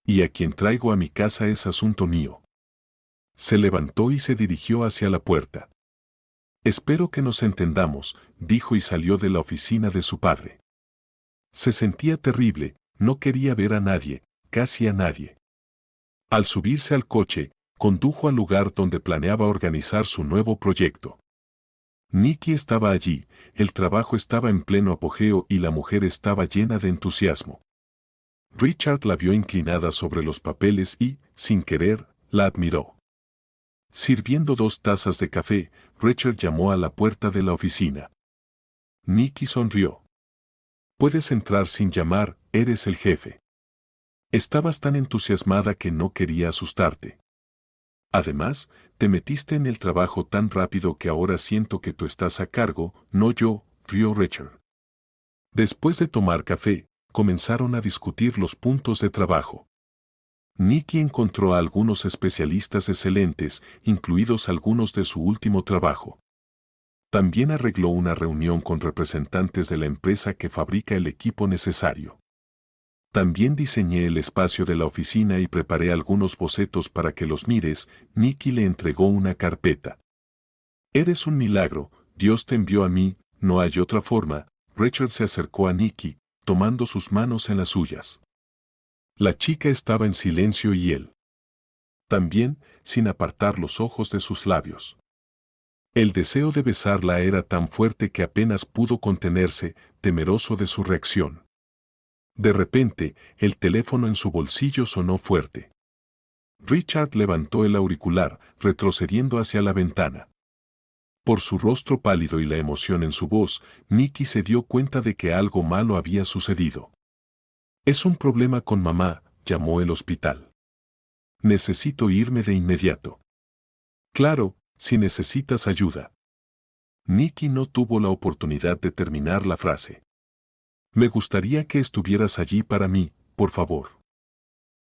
[SPEAKER 1] Y a quien traigo a mi casa es asunto mío. Se levantó y se dirigió hacia la puerta. Espero que nos entendamos, dijo y salió de la oficina de su padre. Se sentía terrible, no quería ver a nadie, casi a nadie. Al subirse al coche, condujo al lugar donde planeaba organizar su nuevo proyecto. Nikki estaba allí, el trabajo estaba en pleno apogeo y la mujer estaba llena de entusiasmo. Richard la vio inclinada sobre los papeles y, sin querer, la admiró. Sirviendo 2 tazas de café, Richard llamó a la puerta de la oficina. Nikki sonrió. Puedes entrar sin llamar, eres el jefe. Estabas tan entusiasmada que no quería asustarte. Además, te metiste en el trabajo tan rápido que ahora siento que tú estás a cargo, no yo, rió Richard. Después de tomar café, comenzaron a discutir los puntos de trabajo. Nikki encontró a algunos especialistas excelentes, incluidos algunos de su último trabajo. También arregló una reunión con representantes de la empresa que fabrica el equipo necesario. También diseñé el espacio de la oficina y preparé algunos bocetos para que los mires. Nikki le entregó una carpeta. Eres un milagro, Dios te envió a mí, no hay otra forma. Richard se acercó a Nikki, tomando sus manos en las suyas. La chica estaba en silencio y él también, sin apartar los ojos de sus labios. El deseo de besarla era tan fuerte que apenas pudo contenerse, temeroso de su reacción. De repente, el teléfono en su bolsillo sonó fuerte. Richard levantó el auricular, retrocediendo hacia la ventana. Por su rostro pálido y la emoción en su voz, Nikki se dio cuenta de que algo malo había sucedido. Es un problema con mamá, llamó el hospital. Necesito irme de inmediato. Claro, si necesitas ayuda. Nikki no tuvo la oportunidad de terminar la frase. Me gustaría que estuvieras allí para mí, por favor.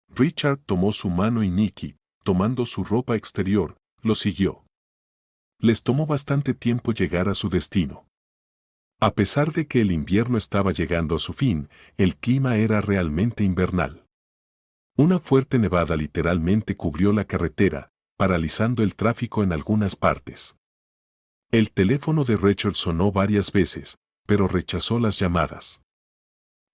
[SPEAKER 1] Richard tomó su mano y Nikki, tomando su ropa exterior, lo siguió. Les tomó bastante tiempo llegar a su destino. A pesar de que el invierno estaba llegando a su fin, el clima era realmente invernal. Una fuerte nevada literalmente cubrió la carretera, paralizando el tráfico en algunas partes. El teléfono de Richard sonó varias veces, pero rechazó las llamadas.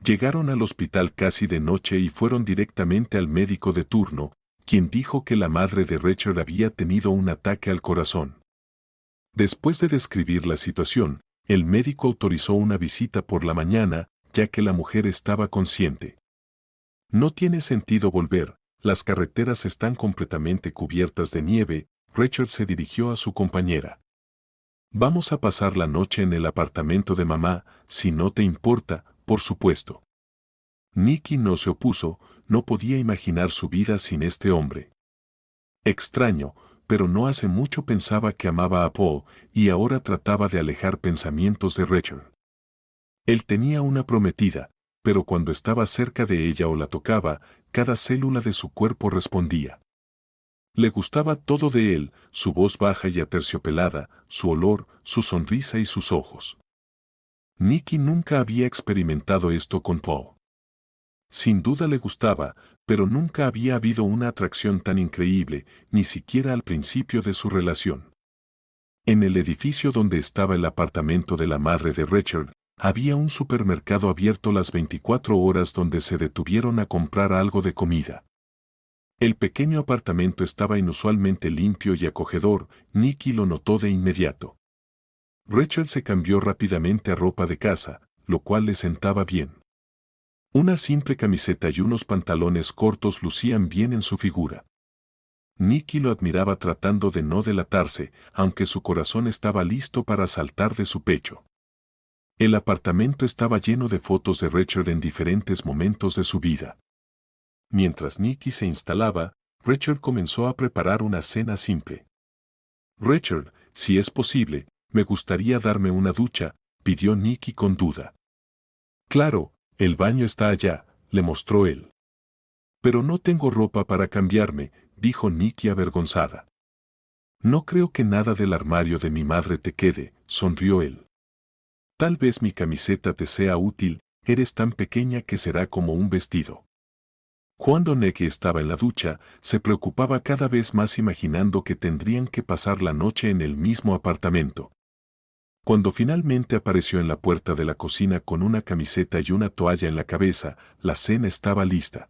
[SPEAKER 1] Llegaron al hospital casi de noche y fueron directamente al médico de turno, quien dijo que la madre de Richard había tenido un ataque al corazón. Después de describir la situación, el médico autorizó una visita por la mañana, ya que la mujer estaba consciente. No tiene sentido volver, las carreteras están completamente cubiertas de nieve. Richard se dirigió a su compañera. Vamos a pasar la noche en el apartamento de mamá, si no te importa, por supuesto. Nikki no se opuso, no podía imaginar su vida sin este hombre. Extraño, pero no hace mucho pensaba que amaba a Paul, y ahora trataba de alejar pensamientos de Richard. Él tenía una prometida, pero cuando estaba cerca de ella o la tocaba, cada célula de su cuerpo respondía. Le gustaba todo de él, su voz baja y aterciopelada, su olor, su sonrisa y sus ojos. Nikki nunca había experimentado esto con Paul. Sin duda le gustaba, pero nunca había habido una atracción tan increíble, ni siquiera al principio de su relación. En el edificio donde estaba el apartamento de la madre de Richard, había un supermercado abierto las 24 horas donde se detuvieron a comprar algo de comida. El pequeño apartamento estaba inusualmente limpio y acogedor. Nikki lo notó de inmediato. Richard se cambió rápidamente a ropa de casa, lo cual le sentaba bien. Una simple camiseta y unos pantalones cortos lucían bien en su figura. Nikki lo admiraba tratando de no delatarse, aunque su corazón estaba listo para saltar de su pecho. El apartamento estaba lleno de fotos de Richard en diferentes momentos de su vida. Mientras Nikki se instalaba, Richard comenzó a preparar una cena simple. Richard, si es posible, me gustaría darme una ducha, pidió Nikki con duda. Claro, el baño está allá, le mostró él. Pero no tengo ropa para cambiarme, dijo Nikki avergonzada. No creo que nada del armario de mi madre te quede, sonrió él. Tal vez mi camiseta te sea útil, eres tan pequeña que será como un vestido. Cuando Nicky estaba en la ducha, se preocupaba cada vez más imaginando que tendrían que pasar la noche en el mismo apartamento. Cuando finalmente apareció en la puerta de la cocina con una camiseta y una toalla en la cabeza, la cena estaba lista.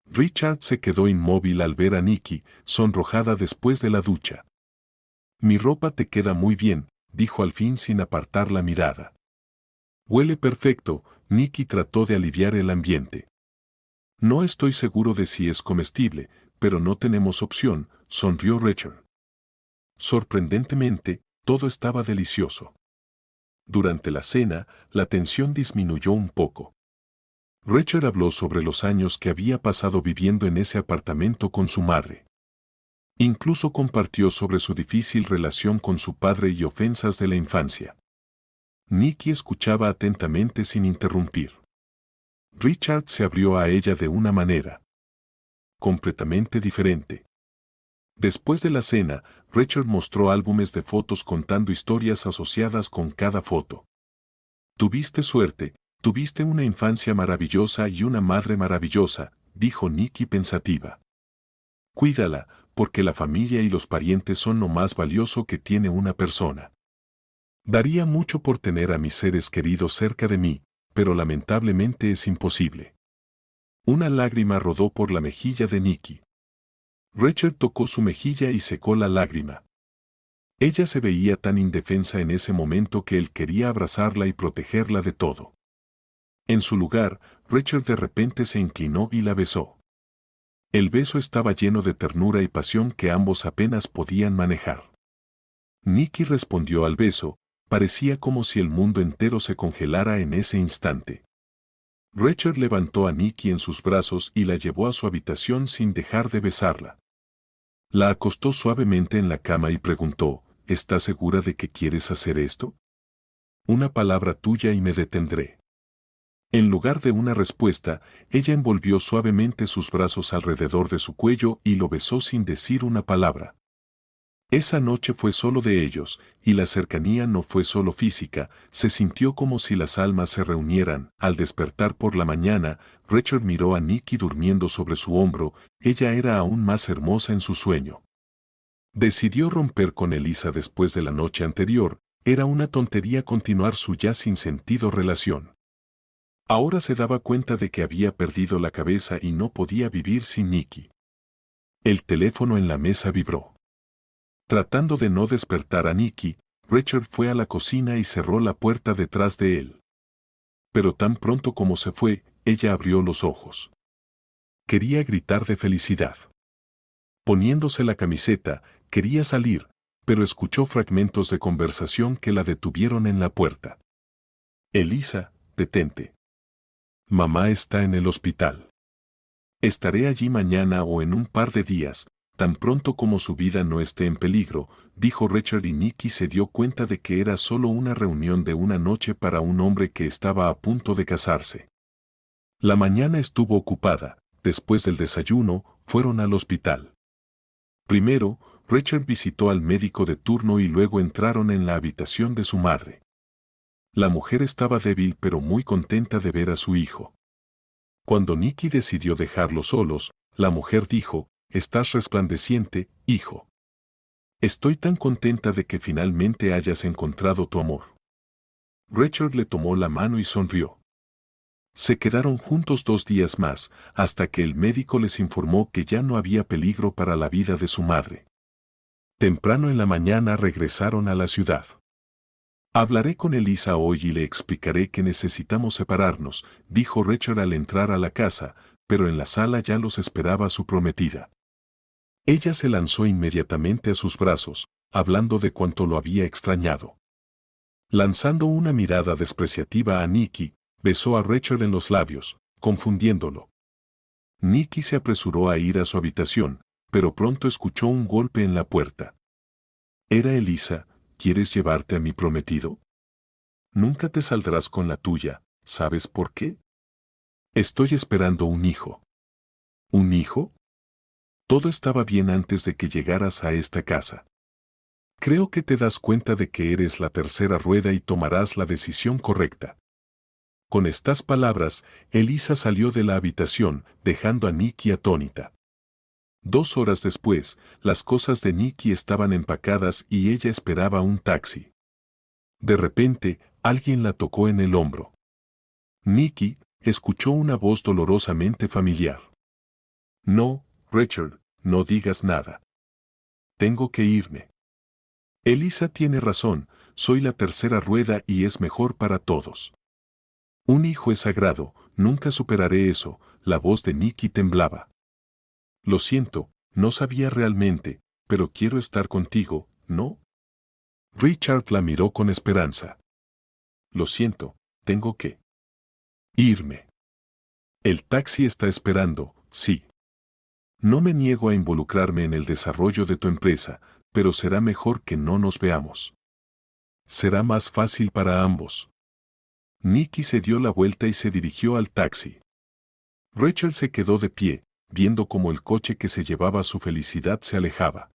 [SPEAKER 1] Richard se quedó inmóvil al ver a Nicky, sonrojada después de la ducha. «Mi ropa te queda muy bien», dijo al fin sin apartar la mirada. «Huele perfecto», Nicky trató de aliviar el ambiente. «No estoy seguro de si es comestible, pero no tenemos opción», sonrió Richard. Sorprendentemente, todo estaba delicioso. Durante la cena, la tensión disminuyó un poco. Richard habló sobre los años que había pasado viviendo en ese apartamento con su madre. Incluso compartió sobre su difícil relación con su padre y ofensas de la infancia. Nicky escuchaba atentamente sin interrumpir. Richard se abrió a ella de una manera completamente diferente. Después de la cena, Richard mostró álbumes de fotos contando historias asociadas con cada foto. «Tuviste suerte, tuviste una infancia maravillosa y una madre maravillosa», dijo Nicky pensativa. «Cuídala, porque la familia y los parientes son lo más valioso que tiene una persona. Daría mucho por tener a mis seres queridos cerca de mí, pero lamentablemente es imposible». Una lágrima rodó por la mejilla de Nicky. Richard tocó su mejilla y secó la lágrima. Ella se veía tan indefensa en ese momento que él quería abrazarla y protegerla de todo. En su lugar, Richard de repente se inclinó y la besó. El beso estaba lleno de ternura y pasión que ambos apenas podían manejar. Nicky respondió al beso, parecía como si el mundo entero se congelara en ese instante. Richard levantó a Nicky en sus brazos y la llevó a su habitación sin dejar de besarla. La acostó suavemente en la cama y preguntó, «¿Estás segura de que quieres hacer esto? Una palabra tuya y me detendré». En lugar de una respuesta, ella envolvió suavemente sus brazos alrededor de su cuello y lo besó sin decir una palabra. Esa noche fue solo de ellos, y la cercanía no fue solo física, se sintió como si las almas se reunieran. Al despertar por la mañana, Richard miró a Nicky durmiendo sobre su hombro, ella era aún más hermosa en su sueño. Decidió romper con Elisa después de la noche anterior, era una tontería continuar su ya sin sentido relación. Ahora se daba cuenta de que había perdido la cabeza y no podía vivir sin Nicky. El teléfono en la mesa vibró. Tratando de no despertar a Nicky, Richard fue a la cocina y cerró la puerta detrás de él. Pero tan pronto como se fue, ella abrió los ojos. Quería gritar de felicidad. Poniéndose la camiseta, quería salir, pero escuchó fragmentos de conversación que la detuvieron en la puerta. «Elisa, detente. Mamá está en el hospital. Estaré allí mañana o en un par de días, tan pronto como su vida no esté en peligro», dijo Richard y Nicky se dio cuenta de que era solo una reunión de una noche para un hombre que estaba a punto de casarse. La mañana estuvo ocupada, después del desayuno, fueron al hospital. Primero, Richard visitó al médico de turno y luego entraron en la habitación de su madre. La mujer estaba débil pero muy contenta de ver a su hijo. Cuando Nicky decidió dejarlos solos, la mujer dijo, «Estás resplandeciente, hijo. Estoy tan contenta de que finalmente hayas encontrado tu amor». Richard le tomó la mano y sonrió. Se quedaron juntos 2 días más, hasta que el médico les informó que ya no había peligro para la vida de su madre. Temprano en la mañana regresaron a la ciudad. «Hablaré con Elisa hoy y le explicaré que necesitamos separarnos», dijo Richard al entrar a la casa, pero en la sala ya los esperaba su prometida. Ella se lanzó inmediatamente a sus brazos, hablando de cuánto lo había extrañado. Lanzando una mirada despreciativa a Nicky, besó a Richard en los labios, confundiéndolo. Nicky se apresuró a ir a su habitación, pero pronto escuchó un golpe en la puerta. «Era Elisa, ¿quieres llevarte a mi prometido? Nunca te saldrás con la tuya, ¿sabes por qué? Estoy esperando un hijo». «¿Un hijo? Todo estaba bien antes de que llegaras a esta casa. Creo que te das cuenta de que eres la tercera rueda y tomarás la decisión correcta». Con estas palabras, Elisa salió de la habitación, dejando a Nikki atónita. 2 horas después, las cosas de Nikki estaban empacadas y ella esperaba un taxi. De repente, alguien la tocó en el hombro. Nikki escuchó una voz dolorosamente familiar. No, Richard, no digas nada. Tengo que irme. Elisa tiene razón, soy la tercera rueda y es mejor para todos. Un hijo es sagrado, nunca superaré eso, la voz de Nikki temblaba. Lo siento, no sabía realmente, pero quiero estar contigo, ¿no? Richard la miró con esperanza. Lo siento, tengo que irme. El taxi está esperando, sí. No me niego a involucrarme en el desarrollo de tu empresa, pero será mejor que no nos veamos. Será más fácil para ambos. Nikki se dio la vuelta y se dirigió al taxi. Richard se quedó de pie, viendo cómo el coche que se llevaba su felicidad se alejaba.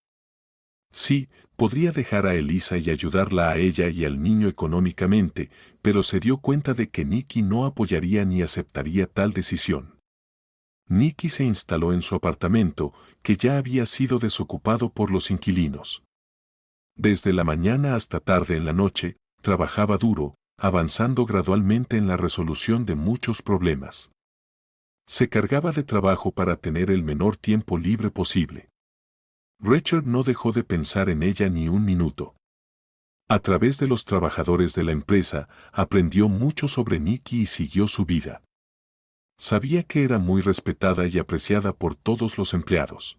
[SPEAKER 1] Sí, podría dejar a Elisa y ayudarla a ella y al niño económicamente, pero se dio cuenta de que Nikki no apoyaría ni aceptaría tal decisión. Nikki se instaló en su apartamento, que ya había sido desocupado por los inquilinos. Desde la mañana hasta tarde en la noche, trabajaba duro, avanzando gradualmente en la resolución de muchos problemas. Se cargaba de trabajo para tener el menor tiempo libre posible. Richard no dejó de pensar en ella ni un minuto. A través de los trabajadores de la empresa, aprendió mucho sobre Nikki y siguió su vida. Sabía que era muy respetada y apreciada por todos los empleados.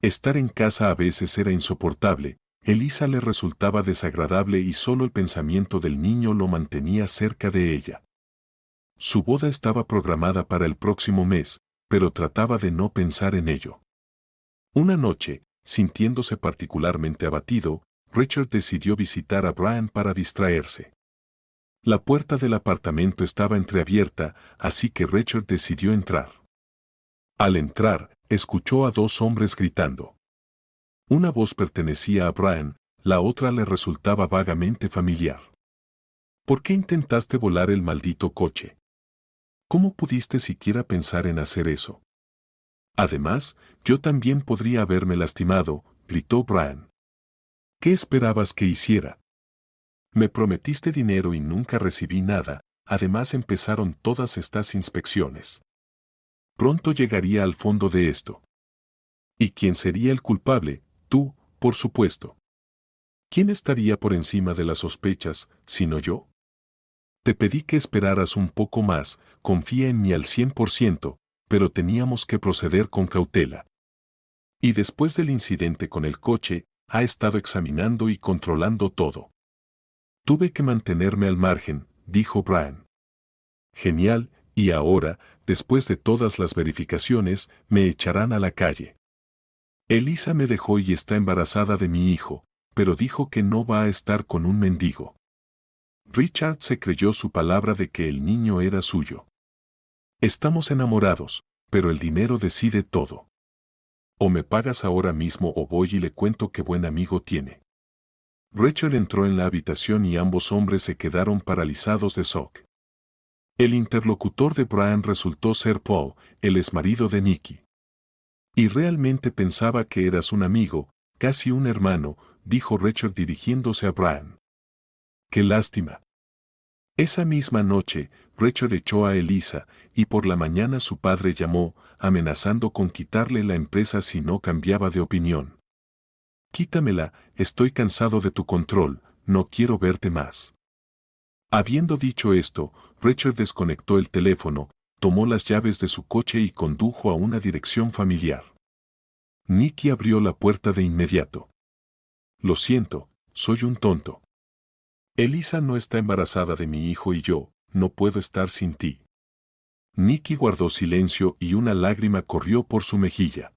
[SPEAKER 1] Estar en casa a veces era insoportable, Elisa le resultaba desagradable y solo el pensamiento del niño lo mantenía cerca de ella. Su boda estaba programada para el próximo mes, pero trataba de no pensar en ello. Una noche, sintiéndose particularmente abatido, Richard decidió visitar a Brian para distraerse. La puerta del apartamento estaba entreabierta, así que Richard decidió entrar. Al entrar, escuchó a 2 hombres gritando. Una voz pertenecía a Brian, la otra le resultaba vagamente familiar. ¿Por qué intentaste volar el maldito coche? ¿Cómo pudiste siquiera pensar en hacer eso? Además, yo también podría haberme lastimado, gritó Brian. ¿Qué esperabas que hiciera? Me prometiste dinero y nunca recibí nada, además empezaron todas estas inspecciones. Pronto llegaría al fondo de esto. ¿Y quién sería el culpable? Tú, por supuesto. ¿Quién estaría por encima de las sospechas, sino yo? Te pedí que esperaras un poco más, confía en mí al 100%, pero teníamos que proceder con cautela. Y después del incidente con el coche, ha estado examinando y controlando todo. Tuve que mantenerme al margen, dijo Brian. Genial, y ahora, después de todas las verificaciones, me echarán a la calle. Elisa me dejó y está embarazada de mi hijo, pero dijo que no va a estar con un mendigo. Richard se creyó su palabra de que el niño era suyo. Estamos enamorados, pero el dinero decide todo. O me pagas ahora mismo o voy y le cuento qué buen amigo tiene. Richard entró en la habitación y ambos hombres se quedaron paralizados de shock. El interlocutor de Brian resultó ser Paul, el exmarido de Nikki. Y realmente pensaba que eras un amigo, casi un hermano, dijo Richard dirigiéndose a Brian. ¡Qué lástima! Esa misma noche, Richard echó a Elisa, y por la mañana su padre llamó, amenazando con quitarle la empresa si no cambiaba de opinión. Quítamela, estoy cansado de tu control, no quiero verte más. Habiendo dicho esto, Richard desconectó el teléfono, tomó las llaves de su coche y condujo a una dirección familiar. Nikki abrió la puerta de inmediato. Lo siento, soy un tonto. Elisa no está embarazada de mi hijo y yo, no puedo estar sin ti. Nikki guardó silencio y una lágrima corrió por su mejilla.